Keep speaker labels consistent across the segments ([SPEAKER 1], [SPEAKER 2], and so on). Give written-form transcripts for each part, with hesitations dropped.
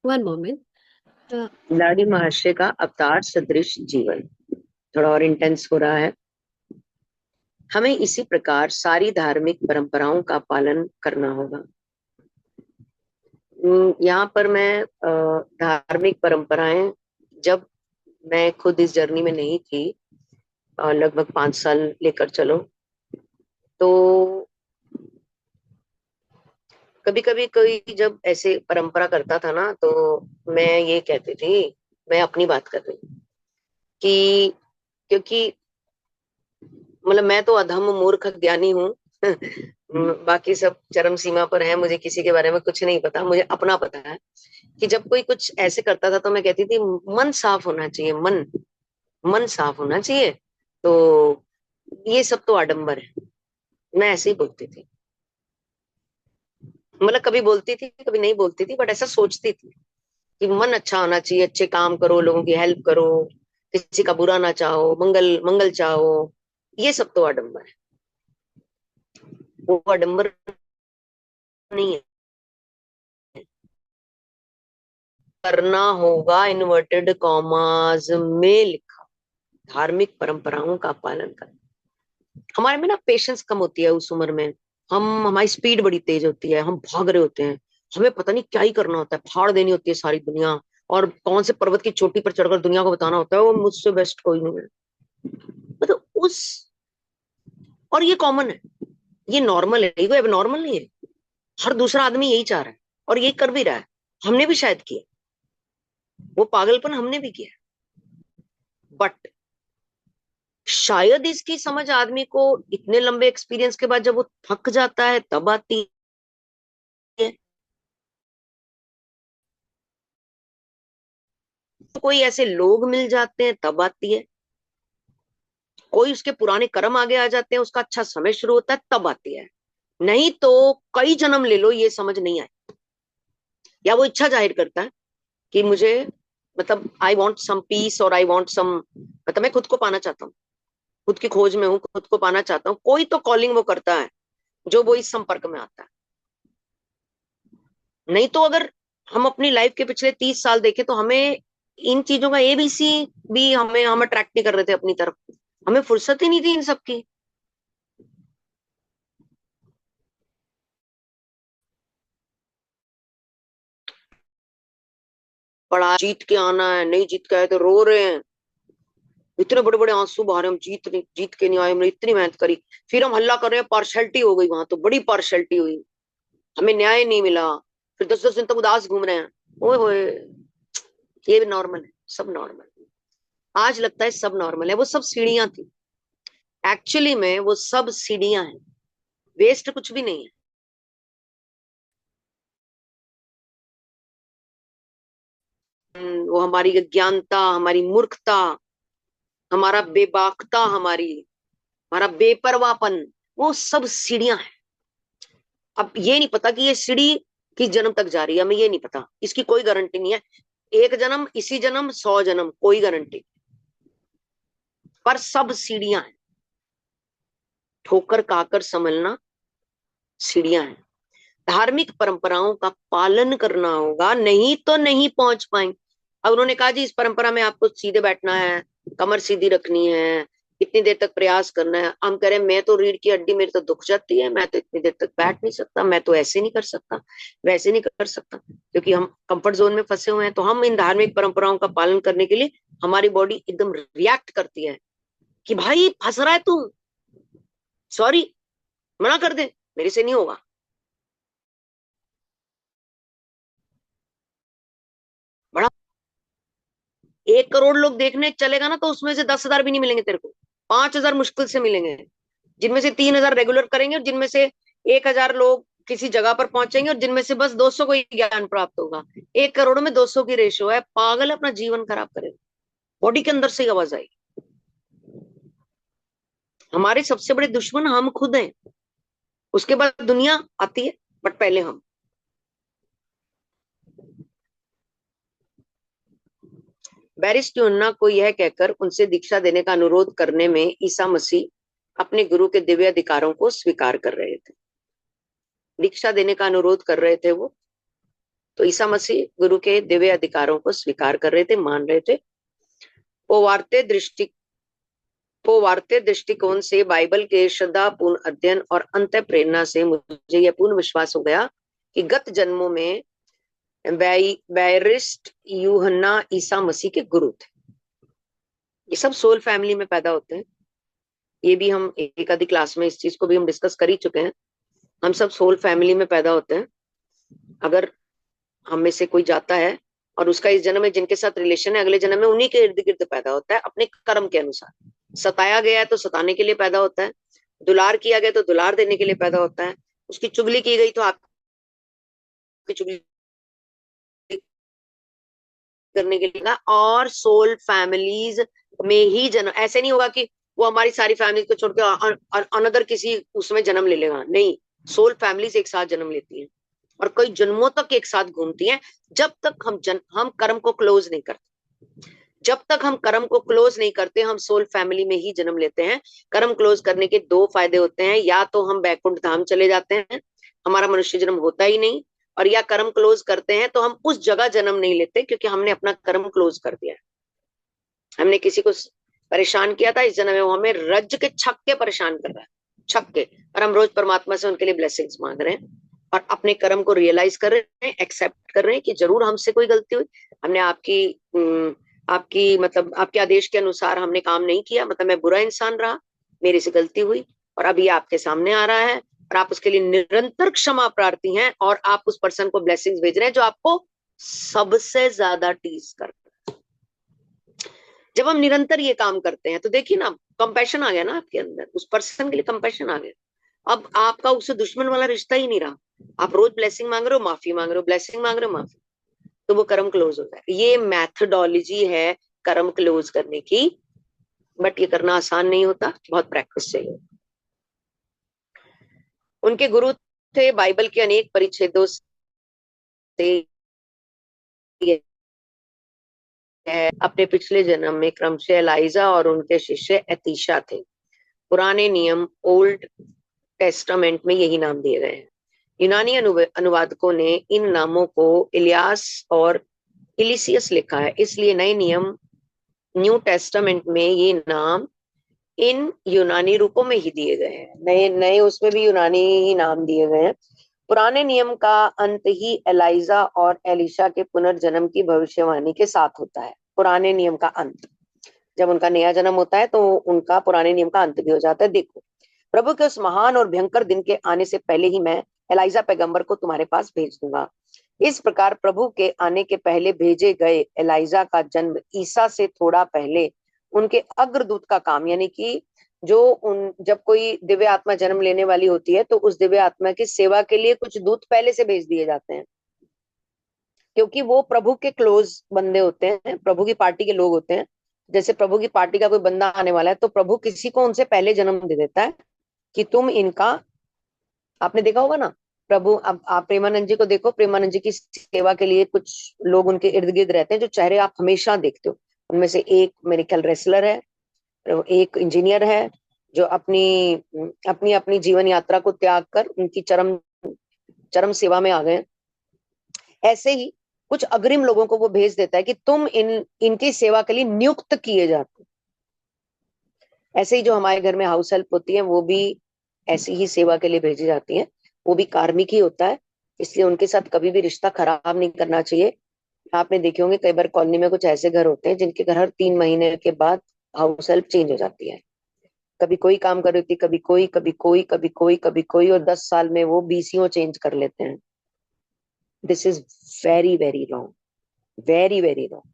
[SPEAKER 1] One moment.
[SPEAKER 2] लाड़ी महाशय का अवतार सदृश जीवन थोड़ा और इंटेंस हो रहा है। हमें इसी प्रकार सारी धार्मिक परंपराओं का पालन करना होगा। यहाँ पर मैं धार्मिक परंपराएं, जब मैं खुद इस जर्नी में नहीं थी, लगभग 5 साल लेकर चलो, तो कभी कभी कोई जब ऐसे परंपरा करता था ना, तो मैं ये कहती थी, मैं अपनी बात कर रही हूँ, कि क्योंकि मतलब मैं तो अधम मूर्ख ज्ञानी हूँ। बाकी सब चरम सीमा पर है, मुझे किसी के बारे में कुछ नहीं पता, मुझे अपना पता है कि जब कोई कुछ ऐसे करता था तो मैं कहती थी मन साफ होना चाहिए, मन मन साफ होना चाहिए। तो ये सब तो आडंबर है, मैं ऐसे ही बोलती थी। मतलब कभी बोलती थी कभी नहीं बोलती थी, बट ऐसा सोचती थी कि मन अच्छा होना चाहिए, अच्छे काम करो, लोगों की हेल्प करो, किसी का बुरा ना चाहो, मंगल मंगल चाहो। ये सब तो आडंबर है, वो आडंबर नहीं है। करना होगा इन्वर्टेड कॉमास में लिखा, धार्मिक परंपराओं का पालन करना। हमारे में ना पेशेंस कम होती है उस उम्र में। हम हमारी स्पीड बड़ी तेज होती है, हम भाग रहे होते हैं, हमें पता नहीं क्या ही करना होता है, फाड़ देनी होती है सारी दुनिया, और कौन से पर्वत की चोटी पर चढ़कर दुनिया को बताना होता है वो मुझसे बेस्ट कोई नहीं है। मतलब उस, और ये कॉमन है, ये नॉर्मल है, ये अब नॉर्मल नहीं है। हर दूसरा आदमी यही चाह रहा है और यही कर भी रहा है। हमने भी शायद किया, वो पागलपन हमने भी किया, बट शायद इसकी समझ आदमी को इतने लंबे एक्सपीरियंस के बाद जब वो थक जाता है तब आती है। तो कोई ऐसे लोग मिल जाते हैं तब आती है, कोई उसके पुराने कर्म आगे आ जाते हैं, उसका अच्छा समय शुरू होता है तब आती है। नहीं तो कई जन्म ले लो ये समझ नहीं आए। या वो इच्छा जाहिर करता है कि मुझे, मतलब आई वॉन्ट सम पीस, और आई वॉन्ट सम, मतलब मैं खुद को पाना चाहता हूँ, खुद की खोज में हूँ, खुद को पाना चाहता हूँ, कोई तो कॉलिंग वो करता है जो वो इस संपर्क में आता है। नहीं तो अगर हम अपनी लाइफ के पिछले 30 साल देखें तो हमें इन चीजों का एबीसी भी हमें हम अट्रैक्ट नहीं कर रहे थे अपनी तरफ, हमें फुर्सत ही नहीं थी इन सब की। पढ़ा जीत के आना है, नहीं जीत के आए तो रो रहे हैं, इतने बड़े बड़े आंसू बहा रहे हैं, हम जीत के नहीं आए, हमने इतनी मेहनत करी। फिर हम हल्ला कर रहे हैं पार्शलिटी हो गई, वहां तो बड़ी पार्शलिटी हुई, हमें न्याय नहीं मिला। फिर 10 10 दिन तक उदास घूम रहे हैं। ओए होए, ये भी नॉर्मल है, सब नॉर्मल। आज लगता है सब नॉर्मल है, वो सब सीढ़ियां थी, एक्चुअली में वो सब सीढ़ियां हैं, वेस्ट कुछ भी नहीं है। वो हमारी अज्ञानता, हमारी मूर्खता, हमारा बेबाकता, हमारा बेपरवापन, वो सब सीढ़ियां हैं। अब ये नहीं पता कि ये सीढ़ी किस जन्म तक जा रही है, हमें ये नहीं पता, इसकी कोई गारंटी नहीं है। एक जन्म, इसी जन्म, 100 जन्म, कोई गारंटी, पर सब सीढ़ियां हैं। ठोकर खाकर संभलना सीढ़ियां हैं। धार्मिक परंपराओं का पालन करना होगा, नहीं तो नहीं पहुंच पाएंगे। अब उन्होंने कहा जी इस परंपरा में आपको सीधे बैठना है, कमर सीधी रखनी है, इतनी देर तक प्रयास करना है। हम कह रहे हैं मैं तो रीढ़ की हड्डी मेरी तो दुख जाती है, मैं तो इतनी देर तक बैठ नहीं सकता, मैं तो ऐसे नहीं कर सकता, वैसे नहीं कर सकता, क्योंकि हम कंफर्ट जोन में फंसे हुए हैं। तो हम इन धार्मिक परंपराओं का पालन करने के लिए हमारी बॉडी एकदम रिएक्ट करती है कि भाई फंस रहा है तू, सॉरी, मना कर दे, मेरे से नहीं होगा। बड़ा 1 करोड़ लोग देखने चलेगा ना, तो उसमें से 10,000 भी नहीं मिलेंगे तेरे को, 5,000 मुश्किल से मिलेंगे, जिनमें से 3,000 रेगुलर करेंगे, और जिनमें से 1,000 लोग किसी जगह पर पहुंचेंगे, और जिनमें से बस 200 को ही ज्ञान प्राप्त होगा। 1 करोड़ में 200 की रेशो है, पागल अपना जीवन खराब करेगा, बॉडी के अंदर से ही आवाज आएगी। हमारे सबसे बड़े दुश्मन हम खुद हैं, उसके बाद दुनिया आती है, बट पहले हम। बैरिस्टियोना को यह कहकर उनसे दीक्षा देने का अनुरोध करने में ईसा मसीह अपने गुरु के दिव्य अधिकारों को स्वीकार कर रहे थे, दीक्षा देने का अनुरोध कर रहे थे वो, तो ईसा मसीह गुरु के दिव्य अधिकारों को स्वीकार कर रहे थे, मान रहे थे। पोवार्ते दृष्टि पोवार्ते दृष्टिकोण से बाइबल के श्रद्धापूर्ण अध्ययन और अंत प्रेरणा से मुझे यह पूर्ण विश्वास हो गया कि गत जन्मों में बैरिस्ट यूहन्ना ईसा मसीह के गुरु थे। ये सब सोल फैमिली में पैदा होते हैं। ये भी हम एक आधी क्लास में इस चीज को भी हम डिस्कस कर ही चुके हैं। हम सब सोल फैमिली में पैदा होते हैं। अगर हम में से कोई जाता है और उसका इस जन्म में जिनके साथ रिलेशन है, अगले जन्म में उन्हीं के इर्द गिर्द पैदा होता है, अपने कर्म के अनुसार। सताया गया है तो सताने के लिए पैदा होता है, दुलार किया गया तो दुलार देने के लिए पैदा होता है, उसकी चुगली की गई तो आपकी चुगली करने के लिए। और सोल फैमिलीज में ही जन्म, ऐसे नहीं होगा कि वो हमारी सारी फैमिली को छोड़ के अनदर किसी उसमें जन्म ले लेगा, नहीं। सोल फैमिलीज एक साथ जन्म लेती हैं और कई जन्मों तक एक साथ घूमती हैं, जब तक हम कर्म को क्लोज नहीं करते। जब तक हम कर्म को क्लोज नहीं करते, हम सोल फैमिली में ही जन्म लेते हैं। कर्म क्लोज करने के दो फायदे होते हैं, या तो हम बैकुंठ धाम चले जाते हैं, हमारा मनुष्य जन्म होता ही नहीं, और या कर्म क्लोज करते हैं तो हम उस जगह जन्म नहीं लेते, क्योंकि हमने अपना कर्म क्लोज कर दिया है। हमने किसी को परेशान किया था, इस जन्म में वो हमें रज के छक के परेशान कर रहा है, छक के। और हम रोज परमात्मा से उनके लिए ब्लेसिंग्स मांग रहे हैं और अपने कर्म को रियलाइज कर रहे हैं, एक्सेप्ट कर रहे हैं कि जरूर हमसे कोई गलती हुई, हमने आपकी मतलब आपके आदेश के अनुसार हमने काम नहीं किया, मतलब मैं बुरा इंसान रहा, मेरे से गलती हुई, और अभी आपके सामने आ रहा है और आप उसके लिए निरंतर क्षमा प्रार्थी हैं, और आप उस पर्सन को ब्लेसिंग्स भेज रहे हैं जो आपको सबसे ज्यादा टीज कर। जब हम निरंतर ये काम करते हैं तो देखिए ना, कंपैशन आ गया ना आपके अंदर, उस पर्सन के लिए कंपैशन आ गया। अब आपका उससे दुश्मन वाला रिश्ता ही नहीं रहा, आप रोज ब्लेसिंग मांग रहे हो, माफी मांग रहे हो, ब्लेसिंग मांग रहे हो, माफी, तो वो कर्म क्लोज होता है। ये मैथडोलॉजी है कर्म क्लोज करने की, बट ये करना आसान नहीं होता, बहुत प्रैक्टिस चाहिए। उनके गुरु थे, बाइबल के अनेक परिच्छेदों से अपने पिछले जन्म में क्रमशः एलाइजा और उनके शिष्य एतीशा थे। पुराने नियम ओल्ड टेस्टामेंट में यही नाम दिए गए हैं। यूनानी अनुवादकों ने इन नामों को इलियास और इलिसियस लिखा है, इसलिए नए नियम न्यू टेस्टामेंट में ये नाम इन यूनानी रूपों में ही दिए गए हैं। नए नए उसमें भी यूनानी ही नाम दिए गए हैं। पुराने नियम का अंत ही एलाइजा और एलिशा के पुनर्जन्म की भविष्यवाणी के साथ होता है। पुराने नियम का अंत, जब उनका नया जन्म होता है तो उनका पुराने नियम का अंत भी हो जाता है। देखो, प्रभु के उस महान और भयंकर दिन के आने से पहले ही मैं एलाइजा पैगंबर को तुम्हारे पास भेज दूंगा। इस प्रकार प्रभु के आने के पहले भेजे गए एलाइजा का जन्म ईसा से थोड़ा पहले उनके अग्रदूत का काम, यानी कि जब कोई दिव्य आत्मा जन्म लेने वाली होती है तो उस दिव्य आत्मा की सेवा के लिए कुछ दूत पहले से भेज दिए जाते हैं, क्योंकि वो प्रभु के क्लोज बंदे होते हैं, प्रभु की पार्टी के लोग होते हैं। जैसे प्रभु की पार्टी का कोई बंदा आने वाला है तो प्रभु किसी को उनसे पहले जन्म दे देता है कि तुम इनका, आपने देखा होगा ना, प्रभु, अब आप प्रेमानंद जी को देखो, प्रेमानंद जी की सेवा के लिए कुछ लोग उनके इर्द गिर्द रहते हैं जो चेहरे आप हमेशा देखते हो। उनमें से एक मेरे ख्याल रेसलर है, एक इंजीनियर है, जो अपनी अपनी अपनी जीवन यात्रा को त्याग कर उनकी चरम चरम सेवा में आ गए। ऐसे ही कुछ अग्रिम लोगों को वो भेज देता है कि तुम इनकी सेवा के लिए नियुक्त किए जाते। ऐसे ही जो हमारे घर में हाउस हेल्प होती है वो भी ऐसी ही सेवा के लिए भेजी जाती है, वो भी कार्मिक ही होता है, इसलिए उनके साथ कभी भी रिश्ता खराब नहीं करना चाहिए। आपने देखे होंगे कई बार कॉलोनी में कुछ ऐसे घर होते हैं जिनके घर हर 3 महीने के बाद हाउस हेल्प चेंज हो जाती है। कभी कोई काम कर रही थी, कभी कोई, कभी कोई, कभी कोई, कभी कोई, और 10 साल में वो बीसीओ चेंज कर लेते हैं। This is very very wrong, very very wrong.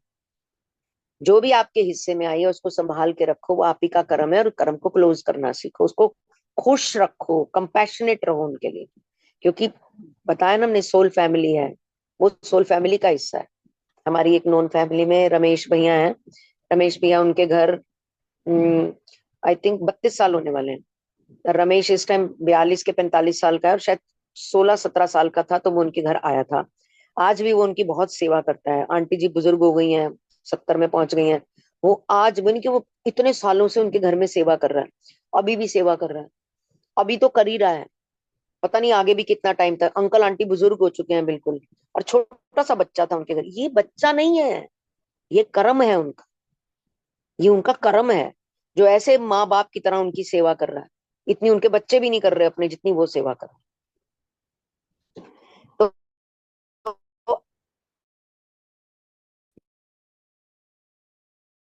[SPEAKER 2] जो भी आपके हिस्से में आई है उसको संभाल के रखो, वो आप ही का कर्म है, और कर्म को क्लोज करना सीखो, उसको खुश रखो, कंपैशनेट रहो उनके लिए, क्योंकि बताया ना हमने सोल फैमिली है, वो सोल फैमिली का हिस्सा है। हमारी एक नॉन फैमिली में रमेश भैया हैं, रमेश भैया उनके घर आई थिंक 32 साल होने वाले हैं। रमेश इस टाइम 42 के 45 साल का है, और शायद 16-17 साल का था तो वो उनके घर आया था। आज भी वो उनकी बहुत सेवा करता है। आंटी जी बुजुर्ग हो गई हैं, 70 में पहुंच गई हैं, वो आज बनी कि वो इतने सालों से उनके घर में सेवा कर रहा है, अभी भी सेवा कर रहा है, अभी तो कर ही रहा है। पता नहीं आगे भी कितना टाइम तक। अंकल आंटी बुजुर्ग हो चुके हैं बिल्कुल, और छोटा सा बच्चा था उनके घर। ये बच्चा नहीं है, ये कर्म है उनका, ये उनका कर्म है, जो ऐसे माँ बाप की तरह उनकी सेवा कर रहा है। इतनी उनके बच्चे भी नहीं कर रहे अपने जितनी वो सेवा कर रहे हैं। तो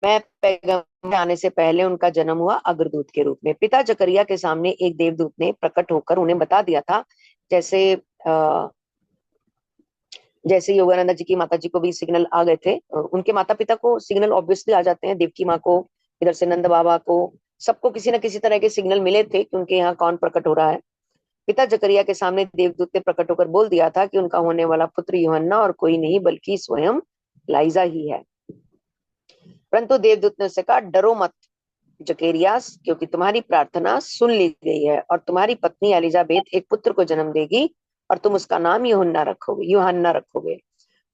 [SPEAKER 2] मैं पैगंबर में आने से पहले उनका जन्म हुआ अग्रदूत के रूप में। पिता जकरिया के सामने एक देवदूत ने प्रकट होकर उन्हें बता दिया था। जैसे जैसे योगानंद जी की माता जी को भी सिग्नल आ गए थे, उनके माता पिता को सिग्नल ऑब्वियसली आ जाते हैं, देवकी माँ को, इधर से नंद बाबा को, सबको किसी न किसी तरह के सिग्नल मिले थे कि उनके यहाँ कौन प्रकट हो रहा है। पिता जकरिया के सामने देवदूत ने प्रकट होकर बोल दिया था कि उनका होने वाला पुत्र यूहन्ना और कोई नहीं बल्कि स्वयं लाइजा ही है। परंतु देवदूत ने उससे कहा, डरो मत जकेरियास, क्योंकि तुम्हारी प्रार्थना सुन ली गई है और तुम्हारी पत्नी एलिजाबेथ एक पुत्र को जन्म देगी और तुम उसका नाम यूहन्ना रखोगे।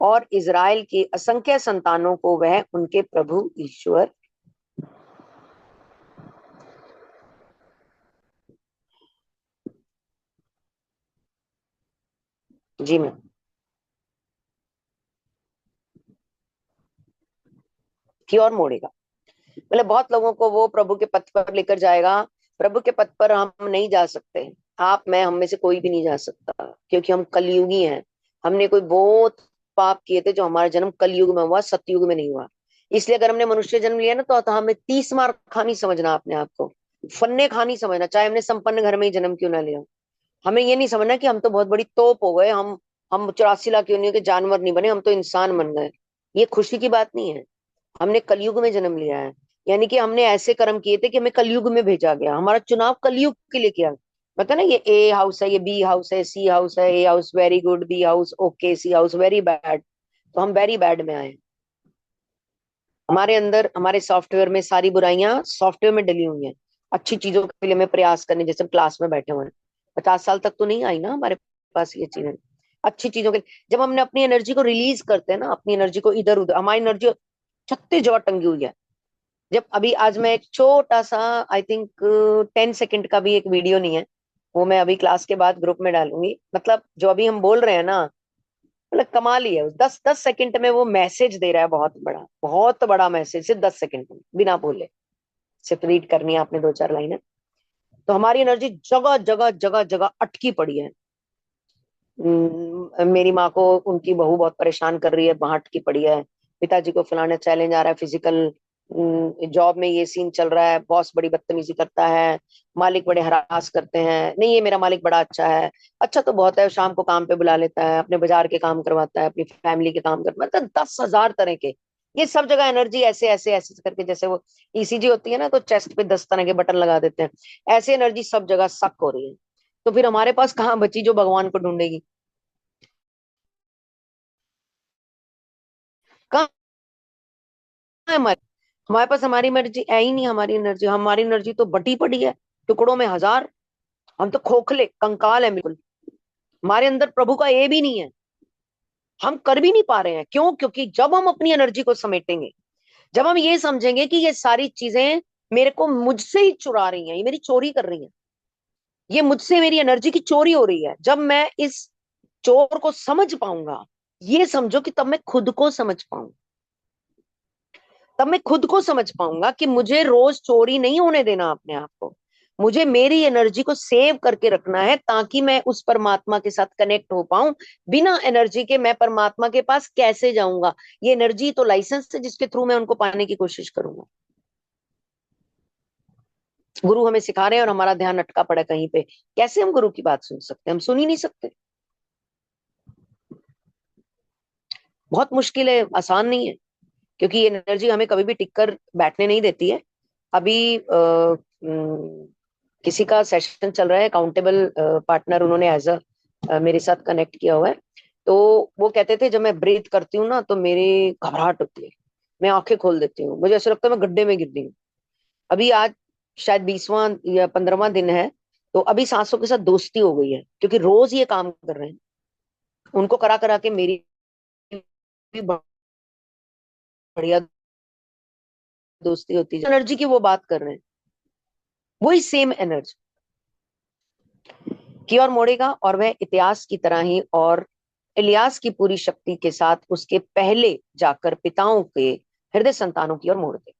[SPEAKER 2] और इज़राइल की असंख्य संतानों को वह उनके प्रभु ईश्वर। जी मैम। की और मोड़ेगा, मतलब बहुत लोगों को वो प्रभु के पथ पर लेकर जाएगा। प्रभु के पथ पर हम नहीं जा सकते, आप मैं हम में से कोई भी नहीं जा सकता, क्योंकि हम कलयुगी हैं। हमने कोई बहुत पाप किए थे जो हमारा जन्म कलयुग में हुआ, सतयुग में नहीं हुआ। इसलिए अगर हमने मनुष्य जन्म लिया ना, तो हमें 30 मार खानी समझना अपने आप को, फन्ने खानी समझना, चाहे हमने संपन्न घर में ही जन्म क्यों ना लिया। हमें ये नहीं समझना कि हम तो बहुत बड़ी तोप हो गए, हम 84 लाख योनियों के जानवर नहीं बने, हम तो इंसान बन गए। ये खुशी की बात नहीं है। हमने कलयुग में जन्म लिया है, यानी कि हमने ऐसे कर्म किए थे कि हमें कलयुग में भेजा गया, हमारा चुनाव कलयुग के लिए किया। पता ना, ये ए हाउस है, ये बी हाउस है, सी हाउस है, A house very good, B house okay, C house very bad. तो हम वेरी बैड में आए। हमारे अंदर, हमारे सॉफ्टवेयर में सारी बुराइयां सॉफ्टवेयर में डली हुई हैं। अच्छी चीजों के लिए हमें प्रयास करने, जैसे हम क्लास में बैठे हुए हैं, 50 साल तक तो नहीं आई ना हमारे पास ये चीजें। अच्छी चीजों के लिए जब हमने अपनी एनर्जी को रिलीज करते हैं ना, अपनी एनर्जी को इधर उधर, हमारी एनर्जी छत्तीस जगह टंगी हुई है। जब अभी आज मैं एक छोटा सा, आई थिंक 10 सेकंड का भी एक वीडियो नहीं है, वो मैं अभी क्लास के बाद ग्रुप में डालूंगी। मतलब जो अभी हम बोल रहे हैं ना, मतलब कमाल ही है। 10 10 सेकंड में वो मैसेज दे रहा है, बहुत बड़ा मैसेज, सिर्फ 10 सेकंड में बिना बोले। सिर्फ रीड करनी है आपने 2 4 लाइनें। तो हमारी एनर्जी जगह जगह जगह जगह अटकी पड़ी है। मेरी माँ को उनकी बहू बहुत परेशान कर रही है, वहां अटकी पड़ी है। पिताजी को फलाना चैलेंज आ रहा है, फिजिकल जॉब में ये सीन चल रहा है, बॉस बड़ी बदतमीजी करता है, मालिक बड़े हरास करते हैं। नहीं, ये मेरा मालिक बड़ा अच्छा है। अच्छा तो बहुत है, शाम को काम पे बुला लेता है, अपने बाजार के काम करवाता है, अपनी फैमिली के काम करवाता है, मतलब 10,000 तरह के। ये सब जगह एनर्जी ऐसे ऐसे ऐसे करके, जैसे वो ईसीजी होती है ना, तो चेस्ट पे 10 तरह के बटन लगा देते हैं, ऐसे एनर्जी सब जगह सक हो रही है। तो फिर हमारे पास कहाँ बची जो भगवान को ढूंढेगी? कहाँ है हमारे? हमारे पास हमारी एनर्जी है ही नहीं। हमारी एनर्जी तो बटी पड़ी है, टुकड़ों में हजार। हम तो खोखले कंकाल है बिल्कुल। हमारे अंदर प्रभु का ये भी नहीं है। हम कर भी नहीं पा रहे हैं, क्यों? क्योंकि जब हम अपनी एनर्जी को समेटेंगे, जब हम ये समझेंगे कि ये सारी चीजें मेरे को मुझसे ही चुरा रही हैं, ये मेरी चोरी कर रही हैं, ये मुझसे मेरी एनर्जी की चोरी हो रही है, जब मैं इस चोर को समझ पाऊंगा, ये समझो कि तब मैं खुद को समझ पाऊंगा। तब मैं खुद को समझ पाऊंगा कि मुझे रोज चोरी नहीं होने देना अपने आप को। मुझे मेरी एनर्जी को सेव करके रखना है, ताकि मैं उस परमात्मा के साथ कनेक्ट हो पाऊं। बिना एनर्जी के मैं परमात्मा के पास कैसे जाऊंगा? ये एनर्जी तो लाइसेंस है जिसके थ्रू मैं उनको पाने की कोशिश करूंगा। गुरु हमें सिखा रहे हैं और हमारा ध्यान अटका पड़ा कहीं पे, कैसे हम गुरु की बात सुन सकते हैं? हम सुन ही नहीं सकते। बहुत मुश्किल है, आसान नहीं है, क्योंकि ये एनर्जी हमें कभी भी टिक कर बैठने नहीं देती है। अभी किसी का सेशन चल रहा है, अकाउंटेबल पार्टनर उन्होंने एज अ मेरे साथ कनेक्ट किया हुआ है। तो वो कहते थे, जब मैं ब्रीथ करती हूँ ना तो मेरी घबराहट होती है, मैं आंखें खोल देती हूँ, मुझे ऐसा लगता है मैं गड्ढे में गिर रही हूँ। अभी आज शायद 20वां या 15वां दिन है, तो अभी सांसों के साथ दोस्ती हो गई है, क्योंकि रोज ये काम कर रहे हैं। उनको करा करा के मेरी भी बढ़िया दोस्ती होती है। एनर्जी की वो बात कर रहे हैं, वही सेम एनर्जी। की ओर मोड़ेगा, और वह इतिहास की तरह ही और इलियास की पूरी शक्ति के साथ उसके पहले जाकर पिताओं के हृदय संतानों की ओर मोड़ दे।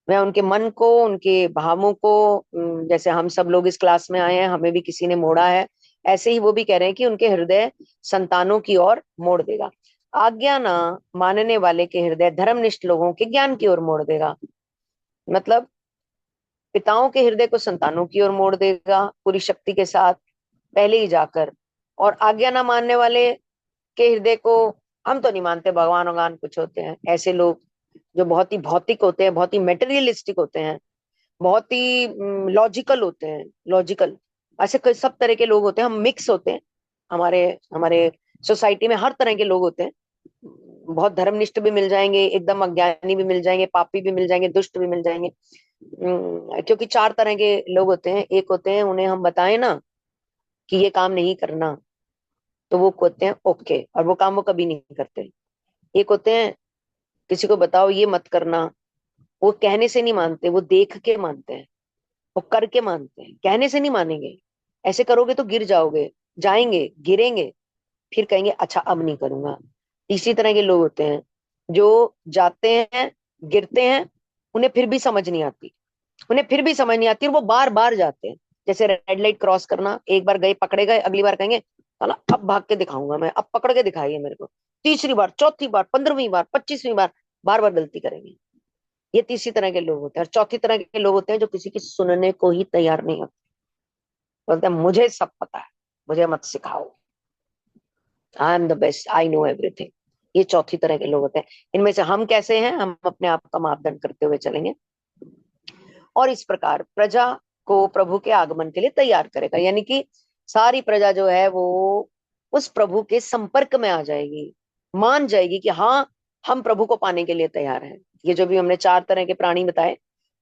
[SPEAKER 2] वह उनके मन को, उनके भावों को, जैसे हम सब लोग इस क्लास में आए हैं, हमें भी किसी ने मोड़ा है, ऐसे ही वो भी कह रहे हैं कि उनके हृदय संतानों की ओर मोड़ देगा। आज्ञा ना मानने वाले के हृदय धर्मनिष्ठ लोगों के ज्ञान की ओर मोड़ देगा। मतलब पिताओं के हृदय को संतानों की ओर मोड़ देगा पूरी शक्ति के साथ पहले ही जाकर। और आज्ञा ना मानने वाले के हृदय को, हम तो नहीं मानते भगवान वगवान कुछ होते हैं, ऐसे लोग जो बहुत ही भौतिक होते हैं, बहुत ही मेटेरियलिस्टिक होते हैं, बहुत ही लॉजिकल होते हैं, लॉजिकल, ऐसे सब तरह के लोग होते हैं। हम मिक्स होते हैं, हमारे हमारे सोसाइटी में हर तरह के लोग होते हैं। बहुत धर्मनिष्ठ भी मिल जाएंगे, एकदम अज्ञानी भी मिल जाएंगे, पापी भी मिल जाएंगे, दुष्ट भी मिल जाएंगे। क्योंकि चार तरह के लोग होते हैं। एक होते हैं, उन्हें हम बताएं ना कि ये काम नहीं करना, तो वो कहते हैं ओके, और वो काम वो कभी नहीं करते। एक होते हैं, किसी को बताओ ये मत करना, वो कहने से नहीं मानते, वो देख के मानते हैं, वो करके मानते हैं, कहने से नहीं मानेंगे। ऐसे करोगे तो गिर जाओगे, जाएंगे, गिरेंगे, फिर कहेंगे अच्छा अब नहीं करूंगा। तीसरी तरह के लोग होते हैं जो जाते हैं, गिरते हैं, उन्हें फिर भी समझ नहीं आती, उन्हें फिर भी समझ नहीं आती, और वो बार बार जाते हैं। जैसे रेड लाइट क्रॉस करना, एक बार गए, पकड़े गए, अगली बार कहेंगे साला अब भाग के दिखाऊंगा मैं, अब पकड़ के दिखाइए मेरे को। तीसरी बार, चौथी बार, 15वीं बार, 25वीं बार, बार बार गलती करेंगे। ये तीसरी तरह के लोग होते हैं। और चौथी तरह के लोग होते हैं जो किसी की सुनने को ही तैयार नहीं होते, बोलते हैं मुझे सब पता है, मुझे मत सिखाओ, I am the best, I know everything. ये चौथी तरह के लोग होते हैं। इनमें से हम कैसे हैं, हम अपने आप का मापदंड करते हुए चलेंगे। और इस प्रकार प्रजा को प्रभु के आगमन के लिए तैयार करेगा, यानी कि सारी प्रजा जो है वो उस प्रभु के संपर्क में आ जाएगी, मान जाएगी कि हाँ, हम प्रभु को पाने के लिए तैयार हैं। ये जो भी हमने चार तरह के प्राणी बताए,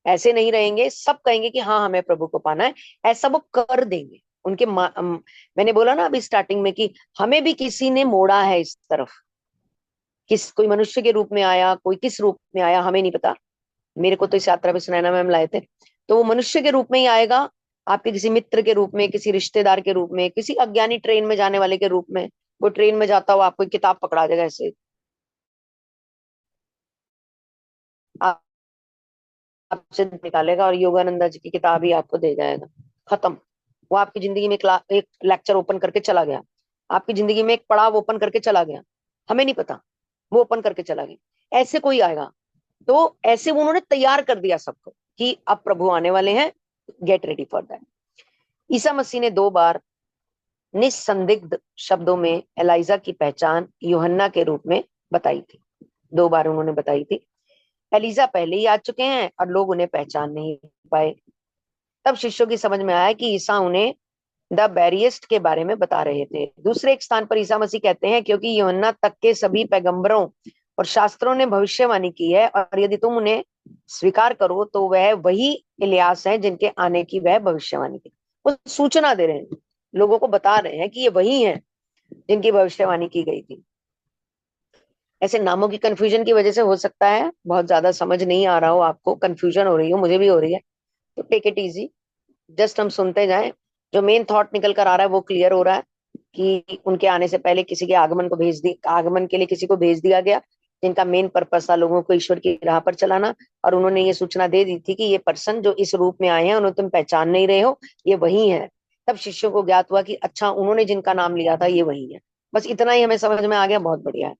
[SPEAKER 2] ऐसे नहीं रहेंगे, सब कहेंगे कि हाँ हमें प्रभु को पाना है, ऐसा वो कर देंगे। उनके मैंने बोला ना अभी स्टार्टिंग में कि हमें भी किसी ने मोड़ा है इस तरफ, किस कोई मनुष्य के रूप में आया, कोई किस रूप में आया हमें नहीं पता। मेरे को तो इस यात्रा पे सुनैना मैम लाए थे, तो वो मनुष्य के रूप में ही आएगा, आपके किसी मित्र के रूप में, किसी रिश्तेदार के रूप में, किसी अज्ञानी ट्रेन में जाने वाले के रूप में। वो ट्रेन में जाता हुआ आपको एक किताब पकड़ा देगा ऐसे, आप- आपसे निकालेगा और योगानंदा जी की किताब ही आपको दे जाएगा, खत्म। वो आपकी जिंदगी में एक लेक्चर ओपन करके चला गया, आपकी जिंदगी में एक पड़ाव ओपन करके चला गया, हमें नहीं पता, वो ओपन करके चला गया। ऐसे कोई आएगा, तो ऐसे वो उन्होंने तैयार कर दिया सबको कि अब प्रभु आने वाले हैं, get ready for that. Isa Masih ने दो बार निस्संदिग्ध शब्दों में एलाइजा की पहचान यूहन्ना के रूप में बताई थी। दो बार उन्होंने बताई थी। एलिजा पहले ही आ चुके हैं और लोग उन्हें पहचान नहीं पाए। तब शिष्यों की समझ में आया कि ईसा उन्हें द बैरियस्ट के बारे में बता रहे थे। दूसरे एक स्थान पर ईसा मसीह कहते हैं क्योंकि यूहन्ना तक के सभी पैगंबरों और शास्त्रों ने भविष्यवाणी की है, और यदि तुम उन्हें स्वीकार करो तो वह वही इलियास है जिनके आने की वह भविष्यवाणी की। वो सूचना दे रहे हैं, लोगों को बता रहे हैं कि ये वही है जिनकी भविष्यवाणी की गई थी। ऐसे नामों की कंफ्यूजन की वजह से हो सकता है बहुत ज्यादा समझ नहीं आ रहा हो, आपको कंफ्यूजन हो रही हो, मुझे भी हो रही है, तो टेक इट इजी, जस्ट हम सुनते जाएं। जो मेन थॉट निकल कर आ रहा है वो क्लियर हो रहा है कि उनके आने से पहले किसी के आगमन के लिए किसी को भेज दिया गया, जिनका मेन पर्पस था लोगों को ईश्वर की राह पर चलाना। और उन्होंने ये सूचना दे दी थी कि ये पर्सन जो इस रूप में आए हैं, उन्हें तुम पहचान नहीं रहे हो, ये वही है। तब शिष्यों को ज्ञात हुआ कि अच्छा, उन्होंने जिनका नाम लिया था ये वही है। बस इतना ही हमें समझ में आ गया, बहुत बढ़िया है।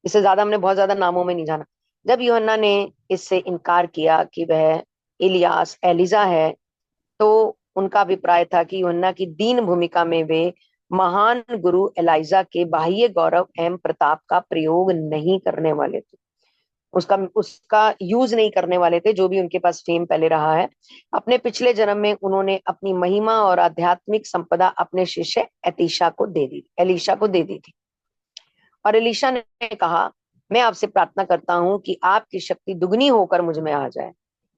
[SPEAKER 2] इससे ज्यादा हमने बहुत ज्यादा नामों में नहीं जाना। जब यूहन्ना ने इससे इनकार किया कि वह इलियास एलिजा है, तो उनका अभिप्राय था कि यूहन्ना की दीन भूमिका में वे महान गुरु एलाइजा के बाह्य गौरव एवं प्रताप का प्रयोग नहीं करने वाले थे, उसका उसका यूज नहीं करने वाले थे, जो भी उनके पास फेम पहले रहा है। अपने पिछले जन्म में उन्होंने अपनी महिमा और आध्यात्मिक संपदा अपने शिष्य एलीशा को दे दी थी। और एलीशा ने कहा, मैं आपसे प्रार्थना करता हूं कि आपकी शक्ति दुगनी होकर मुझ में आ जाए,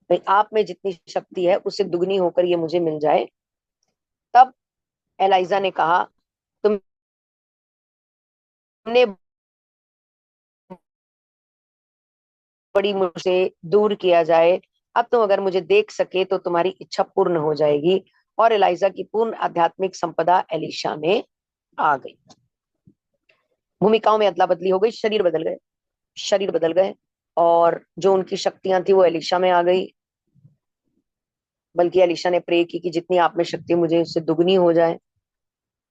[SPEAKER 2] भाई आप में जितनी शक्ति है उससे दुगनी होकर ये मुझे मिल जाए। तब एलाइजा ने कहा, तुमने बड़ी मुझसे दूर किया जाए, अब तुम अगर मुझे देख सके तो तुम्हारी इच्छा पूर्ण हो जाएगी। और एलिजा की पूर्ण आध्यात्मिक संपदा एलिशा में आ गई। भूमिकाओं में अदला बदली हो गई, शरीर बदल गए, शरीर बदल गए, और जो उनकी शक्तियां थी वो एलिशा में आ गई। बल्कि एलिशा ने प्रे की कि जितनी आप में शक्ति मुझे उससे दुगनी हो जाए,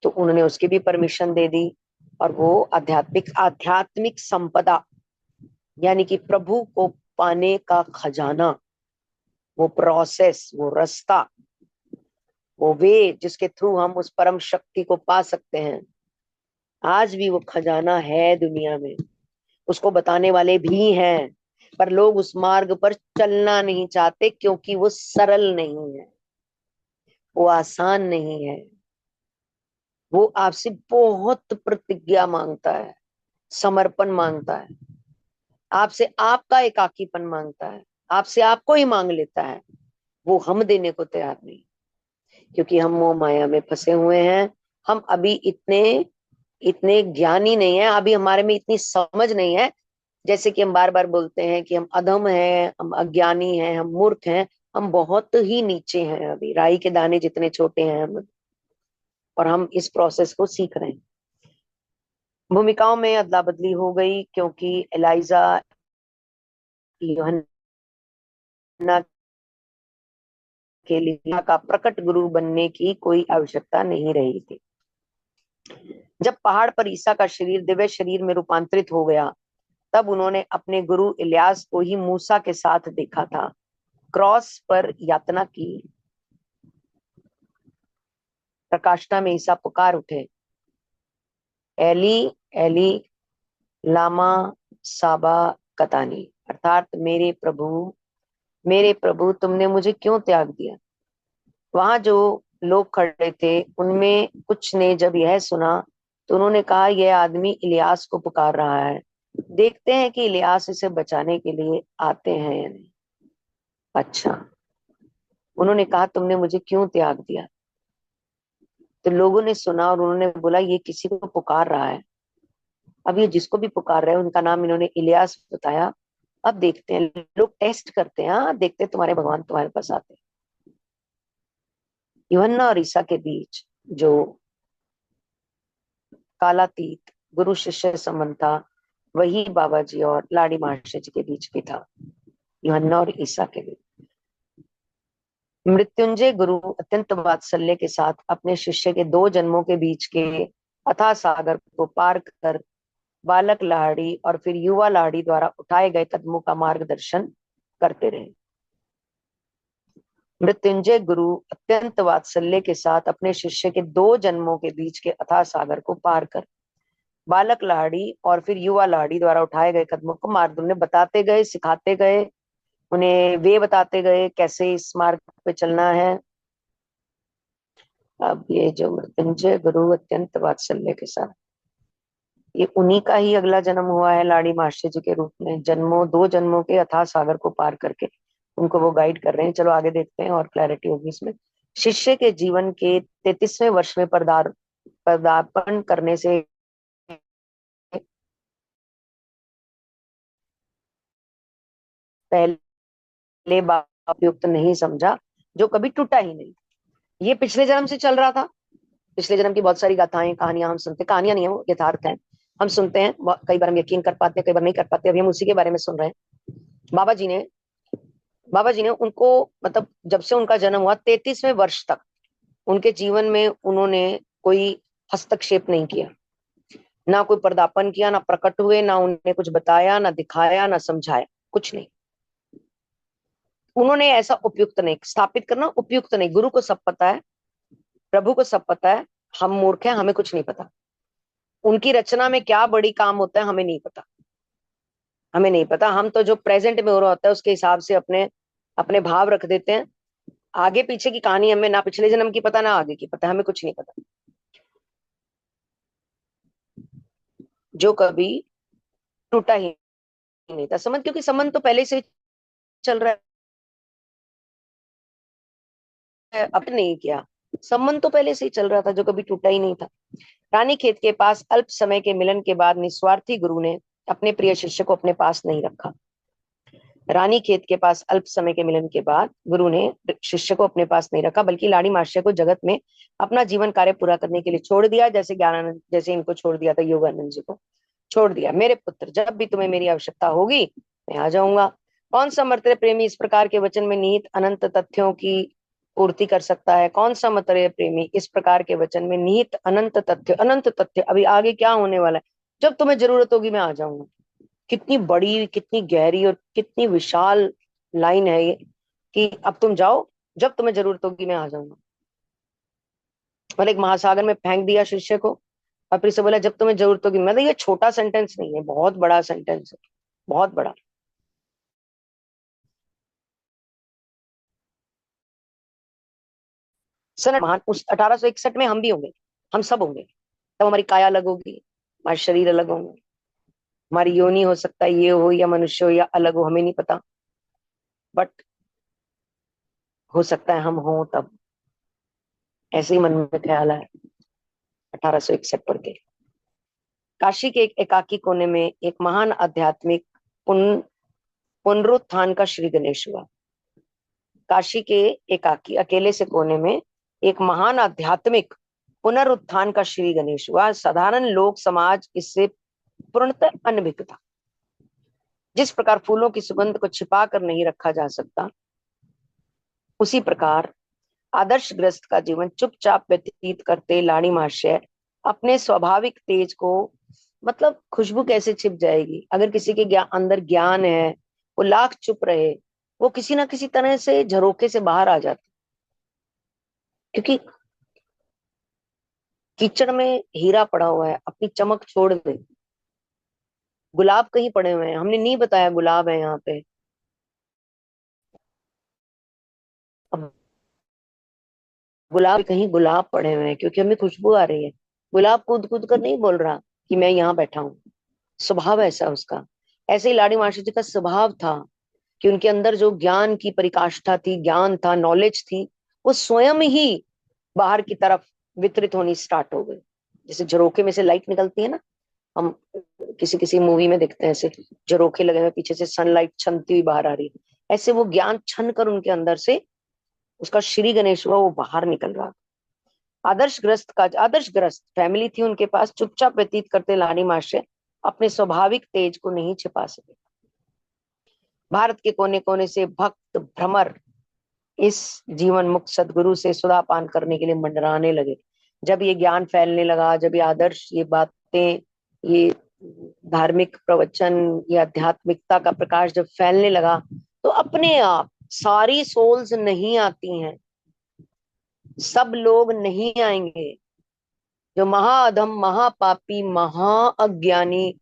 [SPEAKER 2] तो उन्होंने उसकी भी परमिशन दे दी। और वो आध्यात्मिक आध्यात्मिक संपदा यानी कि प्रभु को पाने का खजाना, वो प्रोसेस, वो रास्ता, वो वे जिसके थ्रू हम उस परम शक्ति को पा सकते हैं, आज भी वो खजाना है दुनिया में। उसको बताने वाले भी हैं, पर लोग उस मार्ग पर चलना नहीं चाहते क्योंकि वो सरल नहीं है, वो आसान नहीं है। वो आपसे बहुत प्रतिज्ञा मांगता है, समर्पण मांगता है, आपसे आपका एकाकीपन मांगता है, आपसे आपको ही मांग लेता है। वो हम देने को तैयार नहीं, क्योंकि हम मोह माया में फंसे हुए हैं। हम अभी इतने इतने ज्ञानी नहीं है, अभी हमारे में इतनी समझ नहीं है। जैसे कि हम बार बार बोलते हैं कि हम अधम हैं, हम अज्ञानी हैं, हम मूर्ख हैं, हम बहुत ही नीचे हैं, अभी राई के दाने जितने छोटे हैं हम। और हम इस प्रोसेस को सीख रहे हैं। भूमिकाओं में अदला बदली हो गई, क्योंकि एलाइजा यूहन्ना के लिए का प्रकट गुरु बनने की कोई आवश्यकता नहीं रही थी। जब पहाड़ पर ईसा का शरीर दिव्य शरीर में रूपांतरित हो गया, तब उन्होंने अपने गुरु इलियास को ही मूसा के साथ देखा था। क्रॉस पर यातना की प्रकाष्ठा में ईसा पुकार उठे, एली एली लामा साबा कतानी, अर्थात मेरे प्रभु तुमने मुझे क्यों त्याग दिया। वहां जो लोग खड़े थे उनमें कुछ ने जब यह सुना तो उन्होंने कहा, यह आदमी इलियास को पुकार रहा है, देखते हैं कि इलियास इसे बचाने के लिए आते हैं या नहीं। अच्छा, उन्होंने कहा तुमने मुझे क्यों त्याग दिया। तो लोगों ने सुना और उन्होंने बोला ये किसी को पुकार रहा है। अब ये जिसको भी पुकार रहे हैं उनका नाम इन्होंने इलियास बताया। अब देखते हैं, लोग टेस्ट करते हैं, हाँ देखते हैं तुम्हारे भगवान तुम्हारे पास आते हैं। यूहन्ना और ईसा के बीच जो कालातीत गुरु शिष्य संबंध था, वही बाबा जी और लाड़ी महाशय जी के बीच भी था, यूहन्ना और ईसा के बीच। मृत्युंजय गुरु अत्यंत वात्सल्य के साथ अपने शिष्य के 2 जन्मों के बीच के अथाह सागर को पार कर बालक लाहड़ी और फिर युवा लाहड़ी द्वारा उठाए गए कदमों का मार्गदर्शन करते रहे। मृत्युंजय गुरु अत्यंत वात्सल्य के साथ अपने शिष्य के 2 जन्मों के बीच के अथाह सागर को पार कर बालक लाहड़ी और फिर युवा लाहड़ी द्वारा उठाए गए कदमों को मार्ग उन्हें बताते गए, सिखाते गए, उन्हें वे बताते गए कैसे इस मार्ग पे चलना है। अब ये जो मृत्युंजय गुरु अत्यंत वात्सल्य के साथ, ये उन्हीं का ही अगला जन्म हुआ है लाड़ी मास्टर जी के रूप में। जन्मों 2 जन्मों के अथाह सागर को पार करके उनको वो गाइड कर रहे हैं। चलो आगे देखते हैं और क्लैरिटी होगी इसमें। शिष्य के जीवन के 33वें वर्ष में पदार्पण करने से पहले उपयुक्त नहीं समझा, जो कभी टूटा ही नहीं। ये पिछले जन्म से चल रहा था। पिछले जन्म की बहुत सारी गाथाएं कहानियां हम सुनते, कहानियां नहीं है वो यथार्थ है, हम सुनते हैं। कई बार हम यकीन कर पाते हैं, कई बार नहीं कर पाते। अभी हम उसी के बारे में सुन रहे हैं। बाबा जी ने बाबा जी ने उनको, मतलब जब से उनका जन्म हुआ 33वें वर्ष तक उनके जीवन में उन्होंने कोई हस्तक्षेप नहीं किया, ना कोई पर्दापण किया, ना प्रकट हुए, ना उन्हें कुछ बताया, ना दिखाया, ना समझाया, कुछ नहीं। उन्होंने ऐसा उपयुक्त नहीं स्थापित करना, उपयुक्त नहीं। गुरु को सब पता है, प्रभु को सब पता है, हम मूर्ख हैं, हमें कुछ नहीं पता। उनकी रचना में क्या बड़ी काम होता है हमें नहीं पता, हमें नहीं पता। हम तो जो प्रेजेंट में हो रहा होता है उसके हिसाब से अपने अपने भाव रख देते हैं। आगे पीछे की कहानी हमें ना पिछले जन्म की पता, ना आगे की पता, हमें कुछ नहीं पता। जो कभी टूटा ही नहीं था संबंध, क्योंकि संबंध तो पहले से ही चल रहा है, अब नहीं किया। संबंध तो पहले से ही चल रहा था, जो कभी टूटा ही नहीं था। रानी खेत के पास अल्प समय के मिलन के बाद निस्वार्थी गुरु ने अपने प्रिय शिष्य को अपने पास नहीं रखा। रानी खेत के पास अल्प समय के मिलन के बाद गुरु ने शिष्य को अपने पास नहीं रखा, बल्कि लाड़ी महाशय को जगत में अपना जीवन कार्य पूरा करने के लिए छोड़ दिया, जैसे ज्ञानानंद, जैसे इनको छोड़ दिया था, योगानंद जी को छोड़ दिया। मेरे पुत्र, जब भी तुम्हें मेरी आवश्यकता होगी मैं आ जाऊंगा। कौन सा मर्त्य प्रेमी इस प्रकार के वचन में निहित अनंत तथ्यों की पूर्ति कर सकता है? कौन सा मर्त्य प्रेमी इस प्रकार के वचन में निहित अनंत तथ्य, अभी आगे क्या होने वाला है, जब तुम्हें जरूरत होगी मैं आ जाऊंगा। कितनी बड़ी, कितनी गहरी और कितनी विशाल लाइन है ये, कि अब तुम जाओ, जब तुम्हें जरूरत होगी मैं आ जाऊंगा। मतलब एक महासागर में फेंक दिया शिष्य को, और फिर से बोला जब तुम्हें जरूरत होगी। मतलब ये छोटा सेंटेंस नहीं है, बहुत बड़ा सेंटेंस है, बहुत बड़ा। सन महान उस 1861 में हम भी होंगे, हम सब होंगे। तब हमारी काया अलग होगी, हमारे शरीर अलग होंगे, हमारी योनि हो सकता है ये हो या मनुष्य हो या अलग हो, हमें नहीं पता, बट हो सकता है हम हो तब। ऐसे ही मन में ख्याल है 1861 पढ़ के। काशी के एक एकाकी कोने में एक महान आध्यात्मिक पुन पुनरुत्थान का श्री गणेश हुआ। काशी के एकाकी अकेले से कोने में एक महान आध्यात्मिक पुनरुत्थान का श्री गणेश हुआ। साधारण लोक समाज इससे पूर्णतः अनभिज्ञ था। जिस प्रकार फूलों की सुगंध को छिपा कर नहीं रखा जा सकता, उसी प्रकार आदर्श ग्रस्त का जीवन चुपचाप व्यतीत करते लाड़ी महाशय अपने स्वाभाविक तेज को, मतलब खुशबू कैसे छिप जाएगी अगर किसी के अंदर ज्ञान है, वो लाख चुप रहे, वो किसी ना किसी तरह से झरोखे से बाहर आ जाता। क्योंकि कीचड़ में हीरा पड़ा हुआ है, अपनी चमक छोड़ दे। गुलाब कहीं पड़े हुए हैं, हमने नहीं बताया गुलाब है यहाँ पे। अब गुलाब कहीं गुलाब पड़े हुए हैं क्योंकि हमें खुशबू आ रही है। गुलाब कूद कूद कर नहीं बोल रहा कि मैं यहाँ बैठा हूँ, स्वभाव ऐसा उसका। ऐसे ही लाड़ी मास्टर जी का स्वभाव था कि उनके अंदर जो ज्ञान की परिकाष्ठा थी, ज्ञान था, नॉलेज थी, वो स्वयं ही बाहर की तरफ वितरित होनी स्टार्ट हो गई। जैसे झरोखे में से लाइट निकलती है ना, हम किसी किसी मूवी में देखते हैं, ऐसे झरोखे लगे हुए, पीछे से सनलाइट छनती हुई बाहर आ रही है। ऐसे वो ज्ञान छन कर उनके अंदर से, उसका श्री गणेश हुआ, वो बाहर निकल रहा। आदर्श ग्रस्त फैमिली थी उनके पास, चुपचाप व्यतीत करते लाड़ी मास्टर अपने स्वाभाविक तेज को नहीं छिपा सके। भारत के कोने कोने से भक्त भ्रमर इस जीवन मुक्त सदगुरु से सुधा पान करने के लिए मंडराने लगे। जब ये ज्ञान फैलने लगा, जब ये आदर्श, ये बातें, ये धार्मिक प्रवचन, ये आध्यात्मिकता का प्रकाश जब फैलने लगा, तो अपने आप सारी सोल्स नहीं आती हैं, सब लोग नहीं आएंगे। जो महाअधम, महापापी, महाअज्ञानी,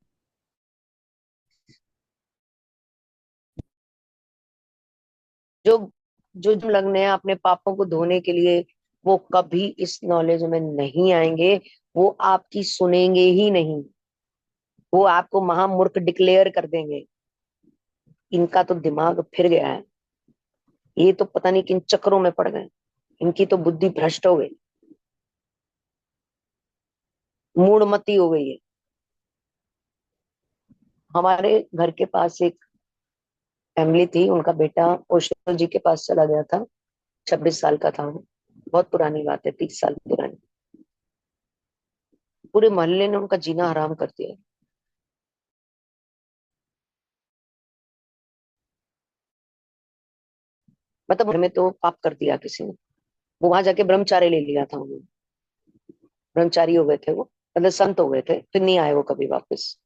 [SPEAKER 2] जो जो लगने हैं अपने पापों को धोने के लिए, वो कभी इस नॉलेज में नहीं आएंगे। वो आपकी सुनेंगे ही नहीं, वो आपको महामूर्ख डिक्लेयर कर देंगे। इनका तो दिमाग फिर गया है, ये तो पता नहीं किन चक्रों में पड़ गए, इनकी तो बुद्धि भ्रष्ट हो गई, मूढ़मती हो गई है। हमारे घर के पास एक फैमिली थी, उनका बेटा ओशो जी के पास चला गया था, 26 साल का था वो। बहुत पुरानी बात है, 30 साल पुरानी। पूरे मोहल्ले ने उनका जीना हराम कर दिया। मतलब घर में तो पाप कर दिया किसी ने। वो वहां जाके ब्रह्मचारी ले लिया था उन्होंने, ब्रह्मचारी हो गए थे वो, मतलब संत हो गए थे, फिर नहीं आए वो कभी वापस।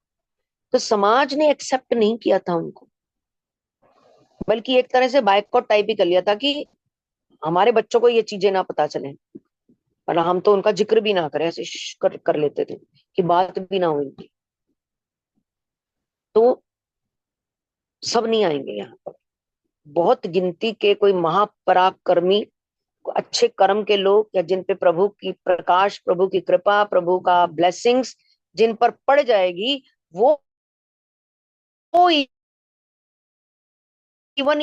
[SPEAKER 2] तो समाज ने एक्सेप्ट नहीं किया था उनको, बल्कि एक तरह से बाइकआउट टाइप ही कर लिया था कि हमारे बच्चों को ये चीजें ना पता चले, और हम तो उनका जिक्र भी ना करें, ऐसे कर लेते थे कि बात भी ना हो इनकी। तो सब नहीं आएंगे यहाँ पर, बहुत गिनती के कोई महापराक्रमी, अच्छे कर्म के लोग, या जिन पे प्रभु की प्रकाश, प्रभु की कृपा, प्रभु का ब्लेसिंग्स जिन पर पड़ जाएगी, वो इवन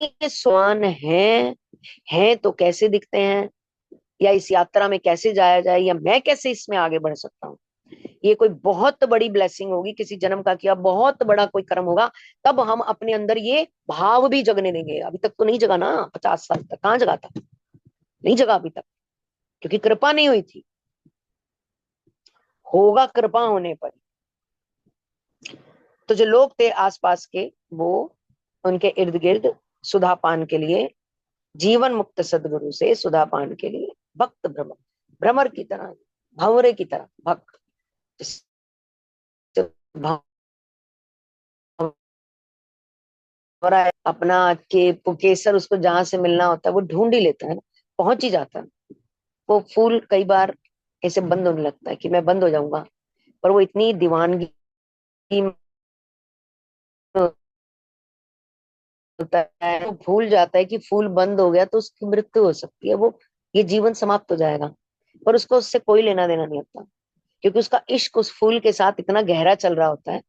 [SPEAKER 2] ये स्वान हैं तो कैसे दिखते हैं, या इस यात्रा में कैसे जाया जाए, या मैं कैसे इसमें आगे बढ़ सकता हूँ, ये कोई बहुत बड़ी ब्लेसिंग होगी, किसी जन्म का किया बहुत बड़ा कोई कर्म होगा, तब हम अपने अंदर ये भाव भी जगने देंगे। अभी तक तो नहीं जगा ना, 50 साल तक कहाँ जगा था, नहीं जगा अभी तक, क्योंकि कृपा नहीं हुई थी। होगा कृपा होने पर। तो जो लोग थे आसपास के, वो उनके इर्द गिर्द सुधा पान के लिए, जीवन मुक्त सदगुरु से सुधा पान के लिए भक्त भ्रमर, भ्रमर की तरह, भंवरे की तरह भक्त, अपना के केसर उसको जहां से मिलना होता है वो ढूंढ ही लेता है ना, पहुंच ही जाता है। वो फूल कई बार ऐसे बंद होने लगता है कि मैं बंद हो जाऊंगा, पर वो इतनी दीवानगी में होता है, वो भूल जाता है कि फूल बंद हो गया तो उसकी मृत्यु हो सकती है, वो ये जीवन समाप्त हो जाएगा, पर उसको उससे कोई लेना देना नहीं होता, क्योंकि उसका इश्क उस फूल के साथ इतना गहरा चल रहा होता है,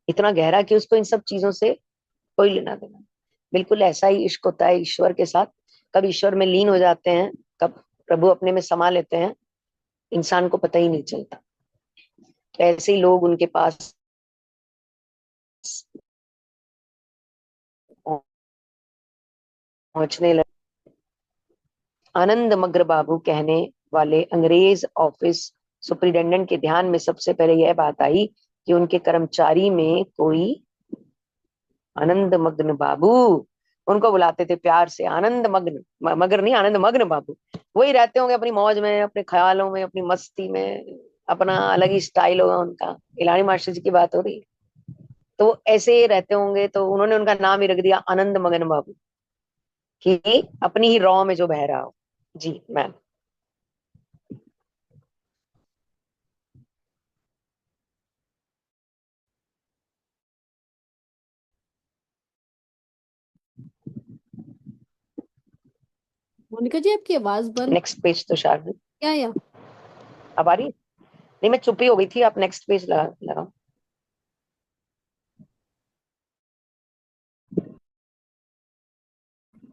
[SPEAKER 2] इतना गहरा कि उसको इन सब चीजों से कोई लेना देना नहीं। बिल्कुल ऐसा ही इश्क होता है ईश्वर के साथ। कब ईश्वर में लीन हो जाते हैं, कब प्रभु अपने में समा लेते हैं, इंसान को पता ही नहीं चलता। तो ऐसे ही लोग उनके पास पहुंचने लगे। आनंद मग्र बाबू कहने वाले अंग्रेज ऑफिस सुप्रिटेंडेंट के ध्यान में सबसे पहले यह बात आई कि उनके कर्मचारी में कोई आनंद मग्न बाबू, उनको बुलाते थे प्यार से आनंद मग्न, मगर नहीं, आनंद मग्न बाबू, वही रहते होंगे अपनी मौज में, अपने ख्यालों में, अपनी मस्ती में, अपना अलग ही स्टाइल होगा उनका। इलानी मास्टर जी की बात हो रही है, तो वो ऐसे ही रहते होंगे, तो उन्होंने उनका नाम ही रख दिया आनंद मगन बाबू, कि अपनी ही रॉ में जो बह रहा हो। जी मैम।
[SPEAKER 1] मोनिका जी आपकी आवाज बंद
[SPEAKER 2] नेक्स्ट पेज तो शायद
[SPEAKER 1] क्या या?
[SPEAKER 2] अब आ रही है? नहीं, मैं चुप ही हो गई थी, आप नेक्स्ट पेज लगाओ।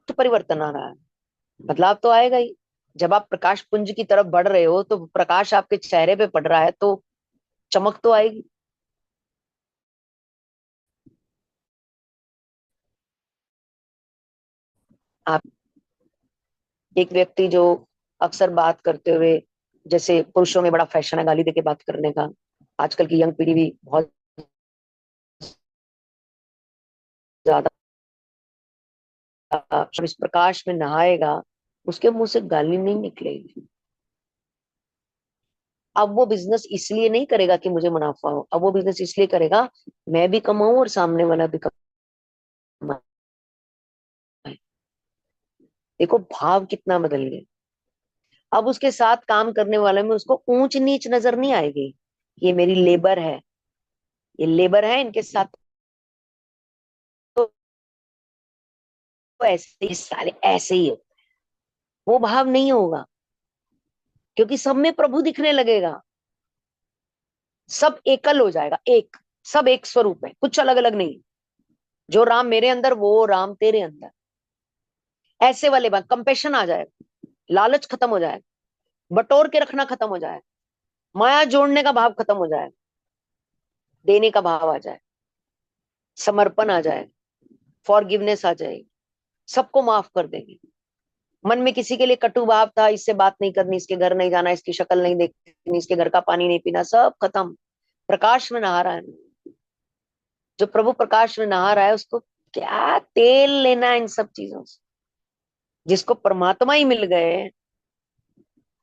[SPEAKER 2] तो परिवर्तन आ रहा है, बदलाव तो आएगा ही। जब आप प्रकाश पुंज की तरफ बढ़ रहे हो, तो प्रकाश आपके चेहरे पे पड़ रहा है, तो चमक तो आएगी। आप एक व्यक्ति जो अक्सर बात करते हुए, जैसे पुरुषों में बड़ा फैशन है गाली देके बात करने का, आजकल की यंग पीढ़ी भी बहुत ज्यादा, जब इस प्रकाश में नहाएगा, उसके मुंह से गाली नहीं निकलेगी। अब वो बिजनेस इसलिए नहीं करेगा कि मुझे मुनाफा हो, अब वो बिजनेस इसलिए करेगा मैं भी कमाऊं और सामने वाला भी कमाए। देखो भाव कितना बदल गया। अब उसके साथ काम करने वाले में उसको ऊंच नीच नजर नहीं आएगी, ये मेरी लेबर है, ये लेबर है, इनके साथ तो ऐसे ही सारे ऐसे ही हो। वो भाव नहीं होगा, क्योंकि सब में प्रभु दिखने लगेगा, सब एकल हो जाएगा, एक, सब एक स्वरूप है, कुछ अलग अलग नहीं। जो राम मेरे अंदर वो राम तेरे अंदर, ऐसे वाले बात, कंपेशन आ जाएगा, लालच खत्म हो जाएगा, बटोर के रखना खत्म हो जाएगा, माया जोड़ने का भाव खत्म हो जाएगा, देने का भाव आ जाए, समर्पण आ जाए, फॉरगिवनेस आ जाएगी, सबको माफ कर देंगे। मन में किसी के लिए कटु भाव था, इससे बात नहीं करनी, इसके घर नहीं जाना, इसकी शक्ल नहीं देखनी, इसके घर का पानी नहीं पीना, सब खत्म। प्रकाश में नहा रहा है, जो प्रभु प्रकाश में नहा रहा है, उसको क्या तेल लेना है इन सब चीजों से। जिसको परमात्मा ही मिल गए,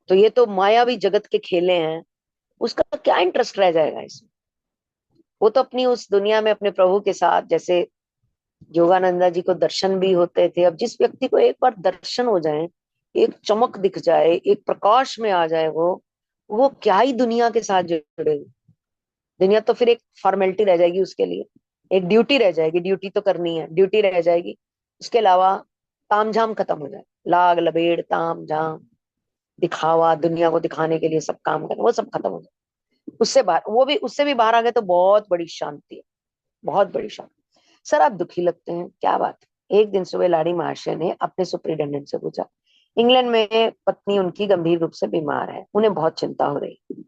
[SPEAKER 2] तो ये तो मायावी जगत के खेले हैं, उसका क्या इंटरेस्ट रह जाएगा इसमें। वो तो अपनी उस दुनिया में अपने प्रभु के साथ, जैसे योगानंदा जी को दर्शन भी होते थे, अब जिस व्यक्ति को एक बार दर्शन हो जाए, एक चमक दिख जाए, एक प्रकाश में आ जाए, वो क्या ही दुनिया के साथ जुड़ेगी। दुनिया तो फिर एक फॉर्मेलिटी रह जाएगी उसके लिए, एक ड्यूटी रह जाएगी, ड्यूटी तो करनी है, ड्यूटी रह जाएगी। उसके अलावा तामझाम खत्म हो जाए, लाग लबेड़ ताम झाम, दिखावा, दुनिया को दिखाने के लिए सब काम करना, वो सब खत्म हो जाए। उससे बाहर, वो भी उससे भी बाहर आ गए तो बहुत बड़ी शांति है, बहुत बड़ी शांति। सर आप दुखी लगते हैं, क्या बात है? एक दिन सुबह लाड़ी महाशय ने अपने सुप्रिटेंडेंट से पूछा, इंग्लैंड में पत्नी उनकी गंभीर रूप से बीमार है, उन्हें बहुत चिंता हो रही।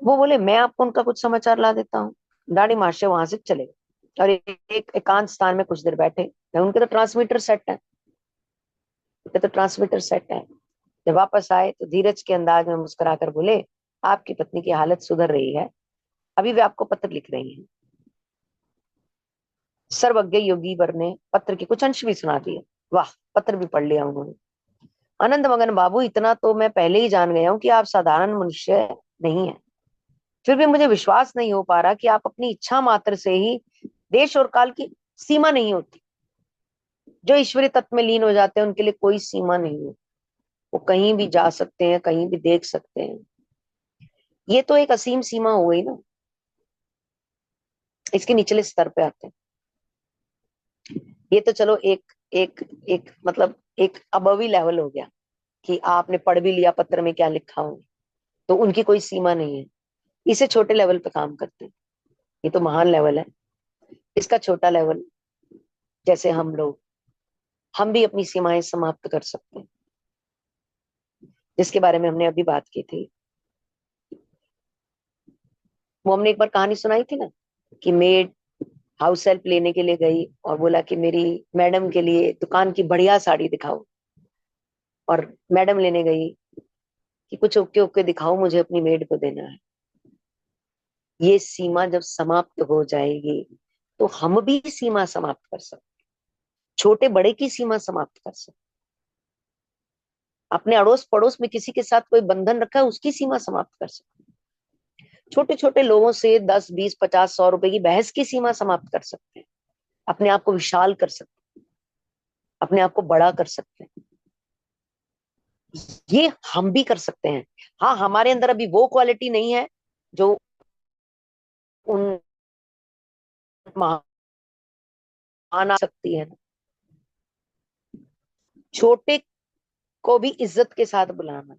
[SPEAKER 2] वो बोले मैं आपको उनका कुछ समाचार ला देता हूँ। दाढ़ी महाशय वहां से चले गए और एक एकांत स्थान में कुछ देर बैठे। उनके तो ट्रांसमीटर सेट है, उनके तो ट्रांसमीटर सेट है। जब वापस आए तो धीरज के अंदाज में मुस्कुराकर बोले, आपकी पत्नी की हालत सुधर रही है, अभी वे आपको पत्र लिख रही हैं। सर्वज्ञ योगी वर ने पत्र के कुछ अंश भी सुना दिए। वाह, पत्र भी पढ़ लिया उन्होंने। आनंद मगन बाबू, इतना तो मैं पहले ही जान गया हूं कि आप साधारण मनुष्य नहीं है। फिर भी मुझे विश्वास नहीं हो पा रहा कि आप अपनी इच्छा मात्र से ही, देश और काल की सीमा नहीं होती। जो ईश्वरीय तत्व में लीन हो जाते हैं उनके लिए कोई सीमा नहीं है, वो कहीं भी जा सकते हैं, कहीं भी देख सकते हैं। ये तो एक असीम सीमा हो गई ना, इसके निचले स्तर पे आते हैं। ये तो चलो एक एक एक मतलब एक अबवी लेवल हो गया कि आपने पढ़ भी लिया पत्र में क्या लिखा हो, तो उनकी कोई सीमा नहीं है। इसे छोटे लेवल पे काम करते हैं, ये तो महान लेवल है। इसका छोटा लेवल, जैसे हम लोग, हम भी अपनी सीमाएं समाप्त कर सकते हैं, जिसके बारे में हमने अभी बात की थी। वो हमने एक बार कहानी सुनाई थी ना, कि मेड हाउस हेल्प लेने के लिए गई और बोला कि मेरी मैडम के लिए दुकान की बढ़िया साड़ी दिखाओ। और मैडम लेने गई कि कुछ ओके ओके दिखाओ, मुझे अपनी मेड को देना है। ये सीमा जब समाप्त हो जाएगी तो हम भी सीमा समाप्त कर सकते, छोटे बड़े की सीमा समाप्त कर सकते। अपने अड़ोस पड़ोस में किसी के साथ कोई बंधन रखा है, उसकी सीमा समाप्त कर सकते। छोटे छोटे लोगों से 10, 20, 50, 100 रुपए की बहस की सीमा समाप्त कर सकते हैं। अपने आप को विशाल कर सकते हैं, अपने आप को बड़ा कर सकते हैं। ये हम भी कर सकते हैं। हाँ, हमारे अंदर अभी वो क्वालिटी नहीं है जो उन महान आ सकती है। छोटे को भी इज्जत के साथ बुलाना।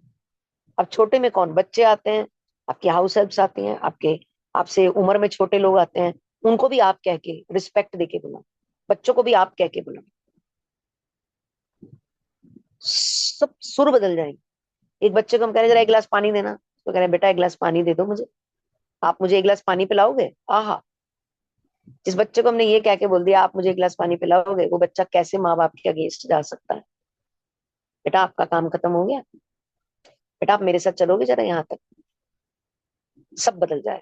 [SPEAKER 2] अब छोटे में कौन, बच्चे आते हैं, आपकी हाउस हेल्प्स आती हैं, आपके आपसे उम्र में छोटे लोग आते हैं, उनको भी आप कह के रिस्पेक्ट देके बुलाओ। बच्चों को भी आप कह के बुलाओ, सब सुर बदल जाएंगे। एक बच्चे को हम कह रहे जरा एक गिलास पानी देना, तो कह रहे बेटा एक गिलास पानी दे दो मुझे, आप मुझे एक गिलास पानी पिलाओगे। आहा, जिस बच्चे को हमने ये कह के बोल दिया आप मुझे एक गिलास पानी पिलाओगे, वो बच्चा कैसे माँ बाप के अगेंस्ट जा सकता है। बेटा आपका काम खत्म हो गया, बेटा आप मेरे साथ चलोगे जरा यहाँ तक, सब बदल जाए।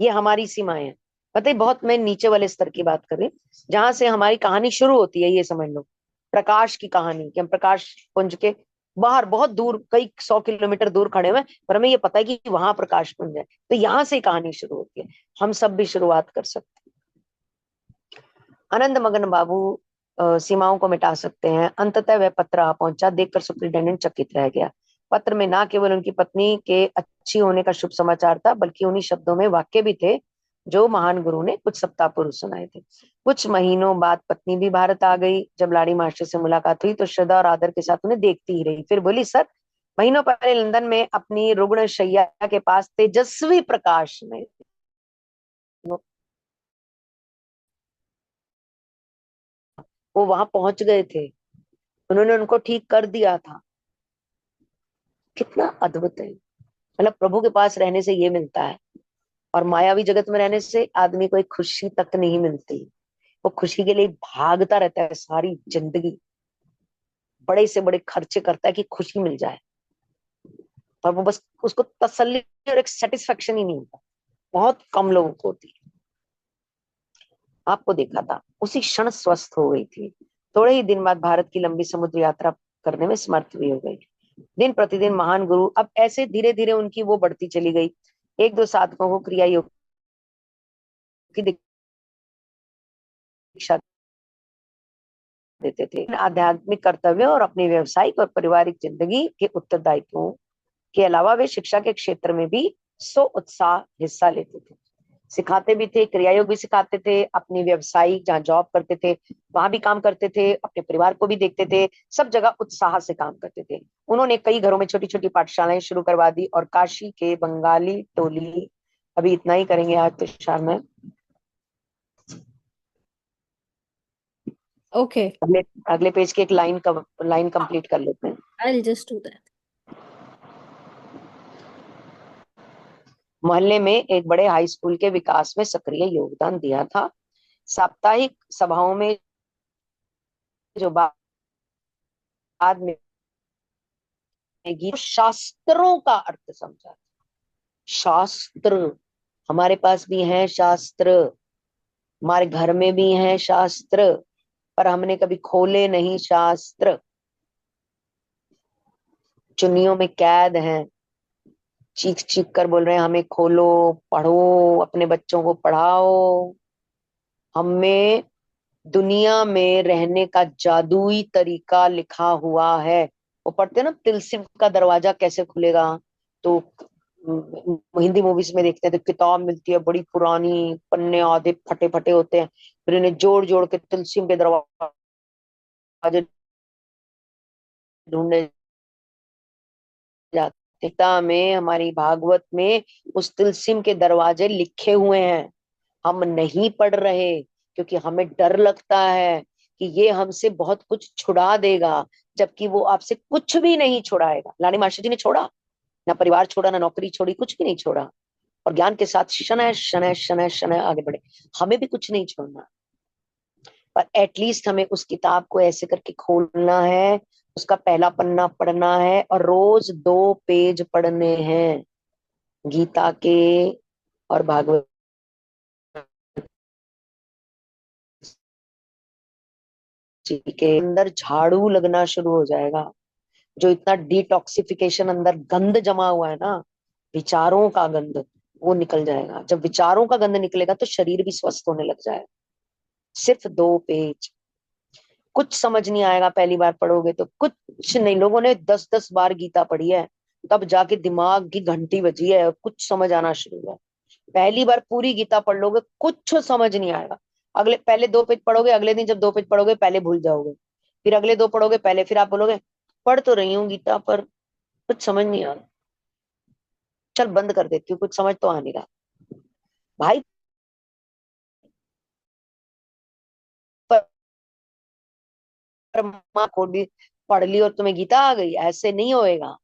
[SPEAKER 2] ये हमारी सीमाएं हैं। पता है, बहुत मैं नीचे वाले स्तर की बात कर रही हूँ, जहां से हमारी कहानी शुरू होती है। ये समझ लो प्रकाश की कहानी, कि हम प्रकाश पुंज के बाहर बहुत दूर, कई 100 किलोमीटर दूर खड़े हुए हैं, पर हमें ये पता है कि वहां प्रकाश पुंज है, तो यहाँ से कहानी शुरू होती है। हम सब भी शुरुआत कर सकते हैं। आनंद मगन बाबू सीमाओं को मिटा सकते हैं। अंततः वह पत्र आ पहुंचा, देखकर सुपरिटेंडेंट चकित रह गया। पत्र में ना केवल उनकी पत्नी के अच्छी होने का शुभ समाचार था, बल्कि उन्हीं शब्दों में वाक्य भी थे जो महान गुरु ने कुछ सप्ताह पूर्व सुनाए थे। कुछ महीनों बाद पत्नी भी भारत आ गई। जब लाड़ी मास्टर से मुलाकात हुई तो श्रद्धा और आदर के साथ उन्हें देखती ही रही। फिर बोली, सर, महीनों पहले लंदन में अपनी रुग्ण शैया के पास तेजस्वी प्रकाश में वो वहां पहुंच गए थे, उन्होंने उनको ठीक कर दिया था। कितना अद्भुत है। मतलब प्रभु के पास रहने से ये मिलता है, और मायावी जगत में रहने से आदमी को एक खुशी तक नहीं मिलती। वो खुशी के लिए भागता रहता है सारी जिंदगी, बड़े से बड़े खर्चे करता है कि खुशी मिल जाए, और वो बस उसको तसल्ली और एक सेटिस्फेक्शन ही नहीं होता। बहुत कम लोगों को होती है। आपको देखा था उसी क्षण स्वस्थ हो गई थी। थोड़े ही दिन बाद भारत की लंबी समुद्र यात्रा करने में समर्थ भी हो गई। दिन प्रतिदिन महान गुरु, अब ऐसे धीरे धीरे उनकी वो बढ़ती चली गई। एक दो साधकों को क्रिया योग की दीक्षा देते थे। आध्यात्मिक कर्तव्य और अपनी व्यवसायिक और पारिवारिक जिंदगी के उत्तरदायित्वों के अलावा वे शिक्षा के क्षेत्र में भी सो उत्साह हिस्सा लेते थे। सिखाते भी थे, क्रिया योग भी सिखाते थे, अपनी व्यवसायिक जहाँ जॉब करते थे वहां भी काम करते थे, अपने परिवार को भी देखते थे, सब जगह उत्साह से काम करते थे। उन्होंने कई घरों में छोटी छोटी पाठशालाएं शुरू करवा दी, और काशी के बंगाली टोली, अभी इतना ही करेंगे आज तो शाम में।
[SPEAKER 1] ओके,
[SPEAKER 2] अगले अगले पेज की एक लाइन कंप्लीट कर लेते हैं।
[SPEAKER 1] I will just do that.
[SPEAKER 2] मोहल्ले में एक बड़े हाई स्कूल के विकास में सक्रिय योगदान दिया था। साप्ताहिक सभाओं में जो बाद में गीत शास्त्रों का अर्थ समझा। शास्त्र हमारे पास भी हैं, शास्त्र हमारे घर में भी हैं शास्त्र, पर हमने कभी खोले नहीं शास्त्र, चुन्नियों में कैद हैं, चीख चीख कर बोल रहे हैं हमें खोलो, पढ़ो, अपने बच्चों को पढ़ाओ। हमें दुनिया में रहने का जादुई तरीका लिखा हुआ है। वो पढ़ते हैं ना, तिलस्म का दरवाजा कैसे खुलेगा, तो हिंदी मूवीज में देखते हैं तो किताब मिलती है बड़ी पुरानी, पन्ने आधे फटे फटे होते हैं, फिर इन्हें जोड़ जोड़ के तिलस्म के दरवाजे ढूंढने जाते। गीता में, हमारी भागवत में उस तिलस्म के दरवाजे लिखे हुए हैं, हम नहीं पढ़ रहे क्योंकि हमें डर लगता है कि ये हमसे बहुत कुछ छुड़ा देगा, जबकि वो आपसे कुछ भी नहीं छुड़ाएगा। लानी मास्टर जी ने छोड़ा ना, परिवार छोड़ा ना, नौकरी छोड़ी, कुछ भी नहीं छोड़ा, और ज्ञान के साथ शनय शनय शनय शनय आगे बढ़े। हमें भी कुछ नहीं छोड़ना, पर एटलीस्ट हमें उस किताब को ऐसे करके खोलना है, उसका पहला पन्ना पढ़ना है और रोज 2 पेज पढ़ने हैं गीता के और भागवत जी के। अंदर झाड़ू लगना शुरू हो जाएगा, जो इतना डिटॉक्सिफिकेशन अंदर गंद जमा हुआ है ना, विचारों का गंद, वो निकल जाएगा। जब विचारों का गंद निकलेगा तो शरीर भी स्वस्थ होने लग जाएगा। सिर्फ 2 पेज, कुछ समझ नहीं आएगा पहली बार पढ़ोगे तो, कुछ नहीं। लोगों ने 10-10 बार गीता पढ़ी है, तब जाके दिमाग की घंटी बजी है और कुछ समझ आना शुरू हुआ। पहली बार पूरी गीता पढ़ लोगे कुछ समझ नहीं आएगा। अगले पहले 2 पेज पढ़ोगे, अगले दिन जब 2 पेज पढ़ोगे पहले भूल जाओगे, फिर अगले 2 पढ़ोगे पहले, फिर आप बोलोगे पढ़ तो रही हूँ गीता पर कुछ समझ नहीं आ रहा, चल बंद कर देती हूँ, कुछ समझ तो आ नहीं रहा। भाई पर खोली, पढ़ ली और तुम्हें गीता आ गई, ऐसे नहीं होएगा।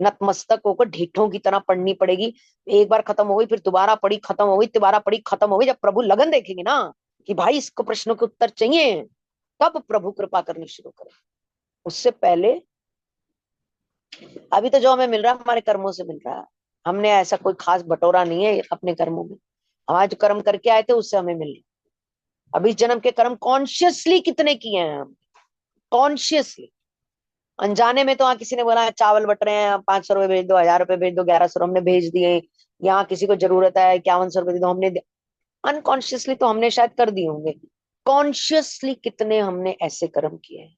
[SPEAKER 2] नतमस्तक होकर ढीठों की तरह पढ़नी पड़ेगी। एक बार खत्म हो गई, फिर दोबारा पढ़ी, खत्म हो गई, दोबारा पढ़ी, खत्म हो गई। जब प्रभु लगन देखेंगे ना कि भाई इसको प्रश्नों के उत्तर चाहिए, तब प्रभु कृपा करनी शुरू करें। उससे पहले अभी तो जो हमें मिल रहा है हमारे कर्मों से मिल रहा है। हमने ऐसा कोई खास बटोरा नहीं है अपने कर्मों में, हमारे जो कर्म करके आए थे उससे हमें मिल रहा है। अभी जन्म के कर्म कॉन्शियसली कितने किए हैं हम, कॉन्शियसली। अनजाने में तो हाँ किसी ने बोला चावल बट रहे हैं, 500 रुपए भेज दो, 1000 रुपए भेज दो, 1100 हमने भेज दिए। यहाँ किसी को जरूरत है 5100 रुपए दे दो, हमने अनकॉन्शियसली तो हमने शायद कर दिए होंगे। कॉन्शियसली कितने हमने ऐसे कर्म किए हैं,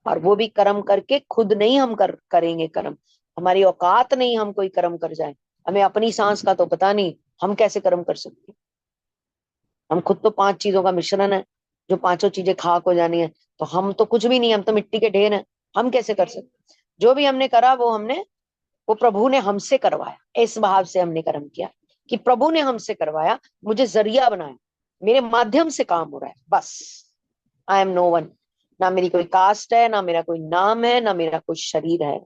[SPEAKER 2] और वो भी कर्म करके खुद नहीं हम करेंगे कर्म। हमारी औकात नहीं हम कोई कर्म कर जाए। हमें अपनी सांस का तो पता नहीं, हम कैसे कर्म कर सकते हैं। हम खुद तो 5 चीजों का मिश्रण है, जो पांचों चीजें खाक हो जानी है। तो हम तो कुछ भी नहीं, हम तो मिट्टी के ढेर हैं, हम कैसे कर सकते। जो भी हमने करा वो प्रभु ने हमसे करवाया। इस भाव से हमने कर्म किया कि प्रभु ने हमसे करवाया, मुझे जरिया बनाया, मेरे माध्यम से काम हो रहा है, बस। I am no one. ना मेरी कोई कास्ट है, ना मेरा कोई नाम है, ना मेरा कोई शरीर है,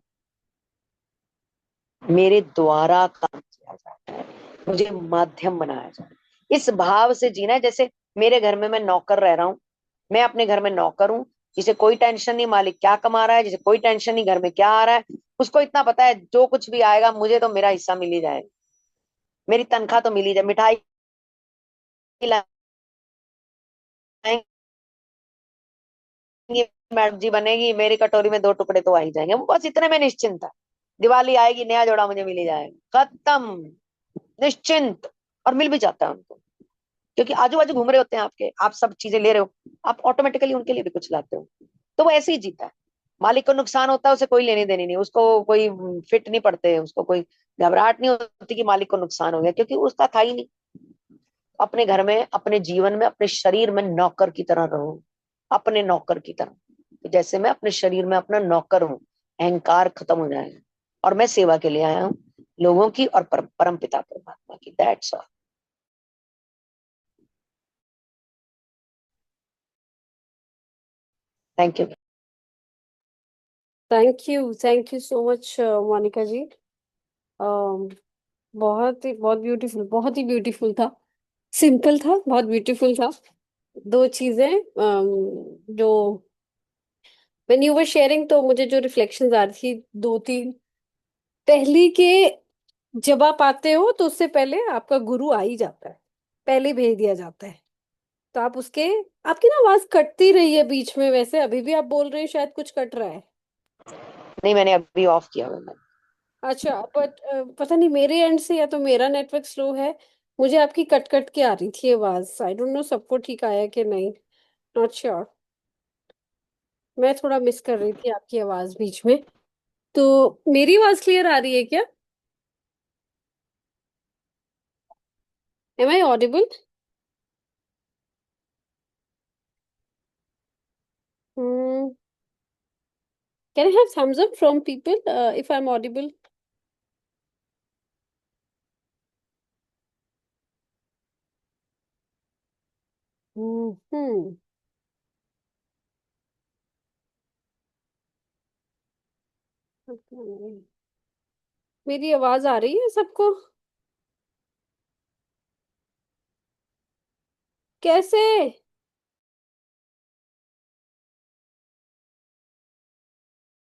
[SPEAKER 2] मेरे द्वारा काम किया जाता है, मुझे माध्यम बनाया जाता है। इस भाव से जीना है। जैसे मेरे घर में मैं नौकर रह रहा हूँ, मैं अपने घर में नौकर हूँ, जिसे कोई टेंशन नहीं मालिक क्या कमा रहा है, जिसे कोई टेंशन नहीं घर में क्या आ रहा है। उसको इतना पता है जो कुछ भी आएगा मुझे तो मेरा हिस्सा मिल ही जाएगा, मेरी तनख्वाह तो मिल ही जाए, मिठाई लाएंगे, मैडम जी बनेगी, मेरी कटोरी में 2 टुकड़े तो आ ही जाएंगे, वो बस इतने में निश्चिंत है। दिवाली आएगी, नया जोड़ा मुझे मिल ही जाएगा, खत्म, निश्चिंत। और मिल भी जाता है उनको, क्योंकि आजू बाजू घूम रहे होते हैं आपके, आप सब चीजें ले रहे हो, आप ऑटोमेटिकली उनके लिए भी कुछ लाते हो। तो वो ऐसे ही जीता है। मालिक को नुकसान होता है, उसे कोई लेनी देनी नहीं, उसको कोई फिट नहीं पड़ते, उसको कोई घबराहट नहीं होती कि मालिक को नुकसान हो गया, क्योंकि उसका था ही नहीं। अपने घर में, अपने जीवन में, अपने शरीर में नौकर की तरह रहो, अपने नौकर की तरह। तो जैसे मैं अपने शरीर में अपना नौकर हूँ, अहंकार खत्म हो जाएगा, और मैं सेवा के लिए आया हूँ, लोगों की और परम पिता परमात्मा की। That's all. Thank you.
[SPEAKER 1] Thank you so much Monika ji. Um, बहुत ही ब्यूटीफुल था। सिंपल था, बहुत ब्यूटीफुल था। दो चीजें जो व्हेन यू वर शेयरिंग, तो मुझे जो रिफ्लेक्शंस आ रही थी दो तीन। पहली के, जब आप आते हो तो उससे पहले आपका गुरु आ ही जाता है, पहले भेज दिया जाता है। तो आप उसके, आपकी ना आवाज कटती रही है बीच में, वैसे अभी भी आप बोल रहे हैं, शायद कुछ कट रहा है।
[SPEAKER 2] नहीं, मैंने अभी ऑफ किया हुआ है।
[SPEAKER 1] अच्छा, बट पता नहीं मेरे एंड से, या तो मेरा नेटवर्क स्लो है। मुझे आपकी कट कट के आ रही थी आवाज। आई डोंट नो सबको ठीक आया कि नहीं, नॉट श्योर। मैं थोड़ा मिस कर रही थी आपकी आवाज बीच में। तो मेरी आवाज क्लियर आ रही है क्या? Am I audible? Can I have thumbs up from people if I am audible? Hmm. मेरी आवाज आ रही है सबको? कैसे?